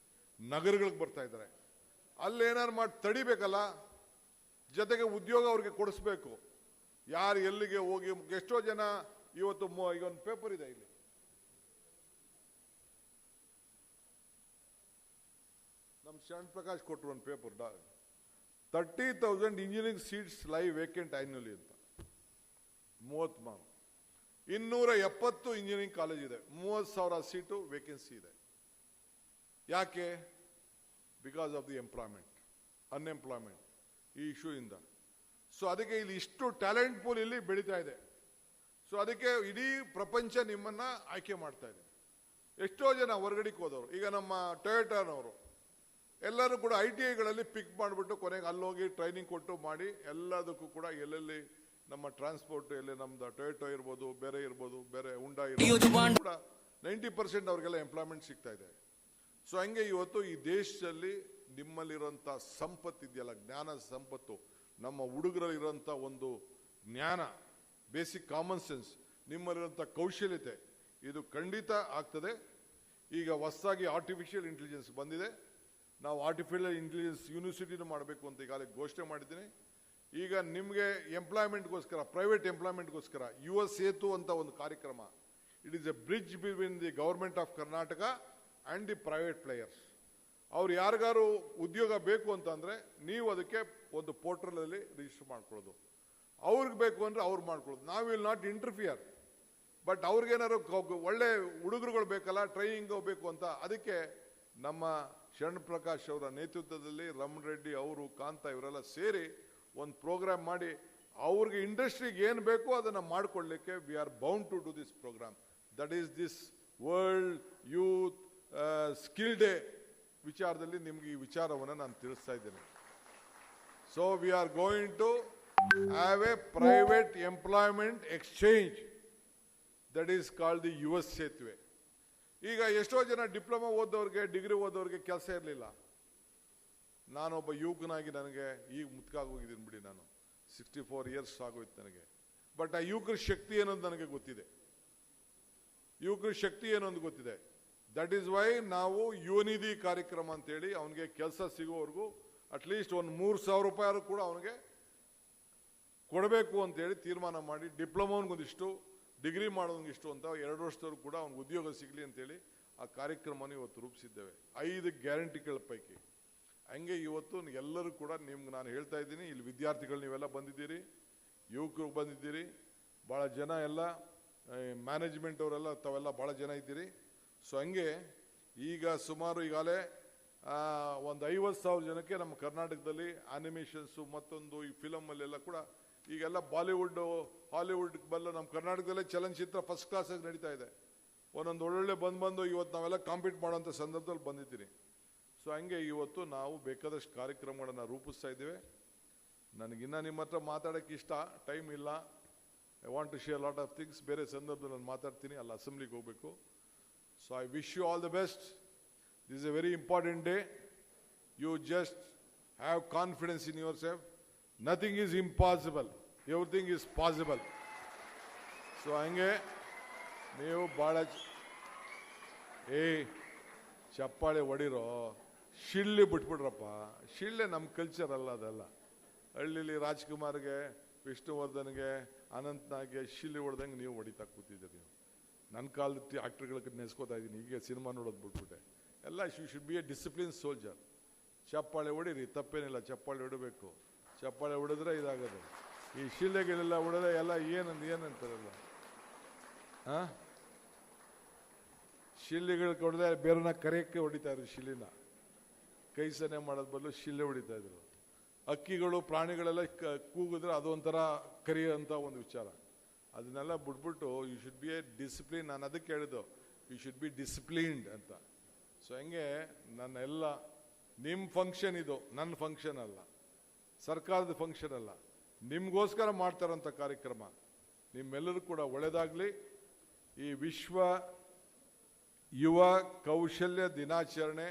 ನಗರಗಳಿಗೆ ಬರ್ತಾ ಇದ್ದಾರೆ. ಅಲ್ಲೇನಾರು ಮಾಡಿ ತಡಿಬೇಕಲ್ಲ, ಜೊತೆಗೆ ಉದ್ಯೋಗ ಅವ್ರಿಗೆ ಕೊಡಿಸ್ಬೇಕು. ಯಾರು ಎಲ್ಲಿಗೆ ಹೋಗಿ, ಎಷ್ಟೋ ಜನ ಇವತ್ತು ಈಗ ಒಂದು ಪೇಪರ್ ಇದೆ ಇಲ್ಲಿ, ನಮ್ಮ ಶರಣ್ ಪ್ರಕಾಶ್ ಕೊಟ್ಟರು ಒಂದು ಪೇಪರ್, 30,000 ಇಂಜಿನಿಯರಿಂಗ್ ಸೀಟ್ಸ್ ಲೈ ವೇಕೆಂಟ್ ಆನ್ಯುವಲಿ ಅಂತ. 270 ಇಂಜಿನಿಯರಿಂಗ್ ಕಾಲೇಜ್ ಇದೆ, 30,000 ಸೀಟು ವೇಕೆನ್ಸಿ ಇದೆ. ಯಾಕೆ? ಬಿಕಾಸ್ ಆಫ್ ದಿ ಅನ್ಎಂಪ್ಲಾಯ್ಮೆಂಟ್ ಈ ಇಶ್ಯೂ ಇಂದ. ಸೊ ಅದಕ್ಕೆ ಇಲ್ಲಿ ಇಷ್ಟು ಟ್ಯಾಲೆಂಟ್ ಪೂಲ್ ಇಲ್ಲಿ ಬೆಳೀತಾ ಇದೆ. ಸೊ ಅದಕ್ಕೆ ಇಡೀ ಪ್ರಪಂಚ ನಿಮ್ಮನ್ನ ಆಯ್ಕೆ ಮಾಡ್ತಾ ಇದೆ. ಎಷ್ಟೋ ಜನ ಹೊರಗಡೆಗೆ ಹೋದವರು, ಈಗ ನಮ್ಮ ಟೊಯೋಟಾನವರು ಎಲ್ಲರೂ ಕೂಡ ITIಗಳಲ್ಲಿ ಪಿಕ್ ಮಾಡಿಬಿಟ್ಟು ಕೊನೆಗೆ ಅಲ್ಲೋಗಿ ಟ್ರೈನಿಂಗ್ ಕೊಟ್ಟು ಮಾಡಿ ಎಲ್ಲದಕ್ಕೂ ಕೂಡ ಎಲ್ಲೆಲ್ಲಿ ನಮ್ಮ ಟ್ರಾನ್ಸ್ಪೋರ್ಟ್, ಎಲ್ಲಿ ನಮ್ದು ಟೊಯೋಟೋ ಇರ್ಬೋದು, ಬೇರೆ ಉಂಡಾ ಇರ್ಬೋದು ಕೂಡ 90% ಅವ್ರಿಗೆಲ್ಲ ಎಂಪ್ಲಾಯ್ಮೆಂಟ್ ಸಿಗ್ತಾ ಇದೆ. ಸೊ ಹಂಗೆ ಇವತ್ತು ಈ ದೇಶದಲ್ಲಿ ನಿಮ್ಮಲ್ಲಿರುವಂಥ ಸಂಪತ್ತು ಇದೆಯಲ್ಲ, ಜ್ಞಾನ ಸಂಪತ್ತು, ನಮ್ಮ ಹುಡುಗರಲ್ಲಿರುವಂಥ ಒಂದು ಜ್ಞಾನ, ಬೇಸಿಕ್ ಕಾಮನ್ ಸೆನ್ಸ್, ನಿಮ್ಮಲ್ಲಿರುವಂಥ ಕೌಶಲ್ಯತೆ, ಇದು ಖಂಡಿತ ಆಗ್ತದೆ. ಈಗ ಹೊಸದಾಗಿ ಆರ್ಟಿಫಿಷಿಯಲ್ ಇಂಟೆಲಿಜೆನ್ಸ್ ಬಂದಿದೆ. ನಾವು ಆರ್ಟಿಫಿಷಿಯಲ್ ಇಂಟೆಲಿಜೆನ್ಸ್ ಯೂನಿವರ್ಸಿಟಿನೂ ಮಾಡಬೇಕು ಅಂತ ಈಗಾಗಲೇ ಘೋಷಣೆ ಮಾಡಿದ್ದೀನಿ. ಈಗ ನಿಮಗೆ ಎಂಪ್ಲಾಯ್ಮೆಂಟ್ಗೋಸ್ಕರ, ಪ್ರೈವೇಟ್ ಎಂಪ್ಲಾಯ್ಮೆಂಟ್ಗೋಸ್ಕರ ಯುವ ಸೇತು ಅಂತ ಒಂದು ಕಾರ್ಯಕ್ರಮ. It is A bridge between the government of Karnataka and the private players. ಅವ್ರು ಯಾರಿಗಾರು ಉದ್ಯೋಗ ಬೇಕು ಅಂತಂದರೆ ನೀವು ಅದಕ್ಕೆ ಒಂದು ಪೋರ್ಟಲಲ್ಲಿ ರಿಜಿಸ್ಟರ್ ಮಾಡ್ಕೊಳ್ಳೋದು. ಅವ್ರಿಗೆ ಬೇಕು ಅಂದರೆ ಅವ್ರು ಮಾಡ್ಕೊಳ್ಳೋದು. ನಾವು ವಿಲ್ ನಾಟ್ ಇಂಟರ್ಫಿಯರ್. ಬಟ್ ಅವ್ರಿಗೇನಾದ್ರು ಒಳ್ಳೆ ಹುಡುಗರುಗಳು ಬೇಕಲ್ಲ, ಟ್ರೈನಿಂಗ್ ಬೇಕು ಅಂತ, ಅದಕ್ಕೆ ನಮ್ಮ ಶರಣ್ ಪ್ರಕಾಶ್ ಅವರ ನೇತೃತ್ವದಲ್ಲಿ ರಮಣ್ ರೆಡ್ಡಿ ಅವರು, ಕಾಂತ ಇವರೆಲ್ಲ ಸೇರಿ ಒಂದು ಪ್ರೋಗ್ರಾಮ್ ಮಾಡಿ ಅವ್ರಿಗೆ ಇಂಡಸ್ಟ್ರಿಗೆ ಏನು ಬೇಕೋ ಅದನ್ನು ಮಾಡಿಕೊಳ್ಳಲಿಕ್ಕೆ we are bound to do this program. That is this world youth skill day ವಿಚಾರದಲ್ಲಿ ನಿಮ್ಗೆ ಈ ವಿಚಾರವನ್ನು ನಾನು ತಿಳಿಸ್ತಾ ಇದ್ದೇನೆ. So we are going to have a private employment exchange, that is called the Yuva Setuve. ಈಗ ಎಷ್ಟೋ ಜನ ಡಿಪ್ಲೊಮಾ ಓದೋರಿಗೆ, ಡಿಗ್ರಿ ಓದೋರಿಗೆ ಕೆಲಸ ಇರಲಿಲ್ಲ. ನಾನೊಬ್ಬ ಯುವಕನಾಗಿ ನನಗೆ ಈಗ ಮುತ್ಕಾಗೋಗಿದ್ದೀನಿ ಬಿಡಿ, ನಾನು 64 ಇಯರ್ಸ್ ಆಗೋಯ್ತು ನನಗೆ. ಬಟ್ ಆ ಯುವಕರ ಶಕ್ತಿ ಏನೊಂದು ನನಗೆ ಗೊತ್ತಿದೆ. ದಟ್ ಈಸ್ ವೈ ನಾವು ಯುವನಿಧಿ ಕಾರ್ಯಕ್ರಮ ಅಂತೇಳಿ ಅವನಿಗೆ ಕೆಲಸ ಸಿಗೋವರೆಗೂ ಅಟ್ಲೀಸ್ಟ್ ಒಂದು 3,000 ರೂಪಾಯಿ ಕೂಡ ಅವನಿಗೆ ಕೊಡಬೇಕು ಅಂತೇಳಿ ತೀರ್ಮಾನ ಮಾಡಿ, ಡಿಪ್ಲೊಮೋನ್ಗೊಂದಿಷ್ಟು, ಡಿಗ್ರಿ ಮಾಡೋಂಗಿಷ್ಟು ಅಂತ 2 ವರ್ಷದವರೆಗೂ ಕೂಡ ಅವ್ನಿಗೆ ಉದ್ಯೋಗ ಸಿಗಲಿ ಅಂತೇಳಿ ಆ ಕಾರ್ಯಕ್ರಮನ ಇವತ್ತು ರೂಪಿಸಿದ್ದೇವೆ, 5 ಗ್ಯಾರಂಟಿಗಳ ಪೈಕಿ. ಹಂಗೆ ಇವತ್ತು ಎಲ್ಲರೂ ಕೂಡ ನಿಮ್ಗೆ ನಾನು ಹೇಳ್ತಾ ಇದ್ದೀನಿ, ಇಲ್ಲಿ ವಿದ್ಯಾರ್ಥಿಗಳು ನೀವೆಲ್ಲ ಬಂದಿದ್ದೀರಿ, ಯುವಕರು ಬಂದಿದ್ದೀರಿ, ಭಾಳ ಜನ ಎಲ್ಲ ಮ್ಯಾನೇಜ್ಮೆಂಟ್ ಅವರೆಲ್ಲ ತಾವೆಲ್ಲ ಭಾಳ ಜನ ಇದ್ದೀರಿ. ಸೊ ಹಂಗೆ ಈಗ ಸುಮಾರು ಈಗಾಗಲೇ ಒಂದು 50,000 ಜನಕ್ಕೆ ನಮ್ಮ ಕರ್ನಾಟಕದಲ್ಲಿ ಆನಿಮೇಷನ್ಸು ಮತ್ತೊಂದು ಈ ಫಿಲಮಲ್ಲೆಲ್ಲ ಕೂಡ ಈಗೆಲ್ಲ ಬಾಲಿವುಡ್ ಹಾಲಿವುಡ್ ಬಲ್ಲ ನಮ್ಮ ಕರ್ನಾಟಕದಲ್ಲೇ ಚಲನಚಿತ್ರ ಫಸ್ಟ್ ಕ್ಲಾಸಾಗಿ ನಡೀತಾ ಇದೆ. ಒಂದೊಂದು ಒಳ್ಳೊಳ್ಳೆ ಬಂದು ಇವತ್ತು ನಾವೆಲ್ಲ ಕಾಂಪೀಟ್ ಮಾಡೋಂಥ ಸಂದರ್ಭದಲ್ಲಿ ಬಂದಿದ್ದೀನಿ. ಸೊ ಹಂಗೆ ಇವತ್ತು ನಾವು ಬೇಕಾದಷ್ಟು ಕಾರ್ಯಕ್ರಮಗಳನ್ನು ರೂಪಿಸ್ತಾ ಇದ್ದೇವೆ. ನನಗಿನ್ನ ನಿಮ್ಮ ಹತ್ರ ಮಾತಾಡೋಕ್ಕೆ ಇಷ್ಟ, ಟೈಮ್ ಇಲ್ಲ. I want to share lot of things. ಬೇರೆ ಸಂದರ್ಭದಲ್ಲಿ ನಾನು ಮಾತಾಡ್ತೀನಿ, ಅಲ್ಲಿ ಅಸೆಂಬ್ಲಿಗೆ ಹೋಗಬೇಕು. So I wish you all the best. This is a very important day. You just have confidence in yourself. Nothing is impossible, everything is possible. So ಹಂಗೆ ನೀವು ಭಾಳ ಚಪ್ಪಾಳೆ ಹೊಡಿರೋ, ಶಿಳ್ಳೆ ಬಿಟ್ಬಿಡ್ರಪ್ಪ. ಶಿಳ್ಳೆ ನಮ್ಮ ಕಲ್ಚರ್ ಅಲ್ಲ, ಅದಲ್ಲ. ಹಳ್ಳಿಲಿ ರಾಜ್ಕುಮಾರ್ಗೆ, ವಿಷ್ಣುವರ್ಧನ್ಗೆ, ಅನಂತ್ನಾಗೆ ಶಿಳ್ಳೆ ಹೊಡೆದಂಗೆ ನೀವು ಹೊಡಿತಾ ಕೂತಿದ್ದೀರಿ. ನೀವು ನನ್ನ ಕಾಲದ ಆಕ್ಟರ್ಗಳಿಗೆ ನೆನೆಸ್ಕೋತಾ ಇದ್ದೀನಿ, ಈಗ ಸಿನಿಮಾ ನೋಡೋದು ಬಿಟ್ಬಿಟ್ಟೆ. ಎಲ್ಲ you should be a discipline soldier. ಚಪ್ಪಾಳೆ ಹೊಡೀರಿ, ತಪ್ಪೇನಿಲ್ಲ, ಚಪ್ಪಾಳೆ ಹೊಡಬೇಕು. ಚಪ್ಪಾಳೆ ಹೊಡೆದ್ರೆ ಇದಾಗೋದು. ಈ ಶಿಳ್ಳೆಗಳೆಲ್ಲ ಹೊಡೆದ್ರೆ ಎಲ್ಲ ಏನಂತಾರಲ್ಲ, ಶಿಳ್ಳೆಗಳು ಹೊಡೆದ್ರೆ ಬೇರೆನ ಕರೆಯಕ್ಕೆ ಹೊಡಿತಾ ಇದ್ರು ಶಿಲಿನ. ಕೈ ಸನ್ನೆ ಮಾಡೋದ್ ಬದಲು ಶಿಲ್ಲೆ ಹೊಡಿತಾ ಇದ್ರು. ಅಕ್ಕಿಗಳು ಪ್ರಾಣಿಗಳೆಲ್ಲ ಕೂಗಿದ್ರೆ ಅದೊಂಥರ ಕರಿಯೋಂಥ ಒಂದು ವಿಚಾರ. ಅದನ್ನೆಲ್ಲ ಬಿಟ್ಬಿಟ್ಟು you should be a discipline. ನಾನು ಅದಕ್ಕೆ ಹೇಳಿದ್ದು ಯು ಶುಡ್ ಬಿ ಡಿಸಿಪ್ಲಿನ್ಡ್ ಅಂತ. ಸೊ ಹಂಗೆ ನನ್ನ ನಿಮ್ಮ ಫಂಕ್ಷನ್ ಇದು, ನನ್ನ ಫಂಕ್ಷನ್ ಅಲ್ಲ, ಸರ್ಕಾರದ ಫಂಕ್ಷನ್ ಅಲ್ಲ, ನಿಮಗೋಸ್ಕರ ಮಾಡ್ತಾರಂಥ ಕಾರ್ಯಕ್ರಮ. ನಿಮ್ಮೆಲ್ಲರೂ ಕೂಡ ಒಳ್ಳೆಯದಾಗಲಿ. ಈ ವಿಶ್ವ ಯುವ ಕೌಶಲ್ಯ ದಿನಾಚರಣೆ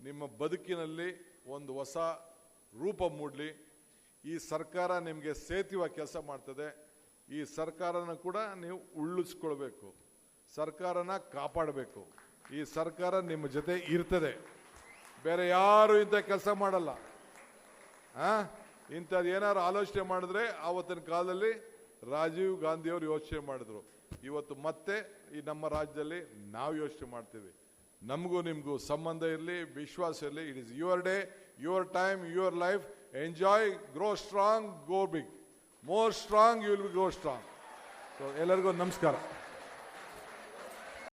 ನಿಮ್ಮ ಬದುಕಿನಲ್ಲಿ ಒಂದು ಹೊಸ ರೂಪ ಮೂಡಲಿ. ಈ ಸರ್ಕಾರ ನಿಮಗೆ ಸೇತುವೆ ಕೆಲಸ ಮಾಡ್ತದೆ. ಈ ಸರ್ಕಾರನ ಕೂಡ ನೀವು ಉಳಿಸ್ಕೊಳ್ಬೇಕು, ಸರ್ಕಾರನ ಕಾಪಾಡಬೇಕು. ಈ ಸರ್ಕಾರ ನಿಮ್ಮ ಜೊತೆ ಇರ್ತದೆ, ಬೇರೆ ಯಾರು ಇಂಥ ಕೆಲಸ ಮಾಡಲ್ಲ. ಇಂಥದ್ದು ಏನಾದ್ರು ಆಲೋಚನೆ ಮಾಡಿದ್ರೆ ಆವತ್ತಿನ ಕಾಲದಲ್ಲಿ ರಾಜೀವ್ ಗಾಂಧಿಯವರು ಯೋಚನೆ ಮಾಡಿದ್ರು. ಇವತ್ತು ಮತ್ತೆ ಈ ನಮ್ಮ ರಾಜ್ಯದಲ್ಲಿ ನಾವು ಯೋಚನೆ ಮಾಡ್ತೀವಿ. ನಮಗೂ ನಿಮಗೂ ಸಂಬಂಧ ಇರಲಿ, ವಿಶ್ವಾಸ ಇರಲಿ. It is your day, your time, your life. Enjoy, grow strong, go big. More strong, you will grow strong. So ಎಲ್ಲರಿಗೂ ನಮಸ್ಕಾರ.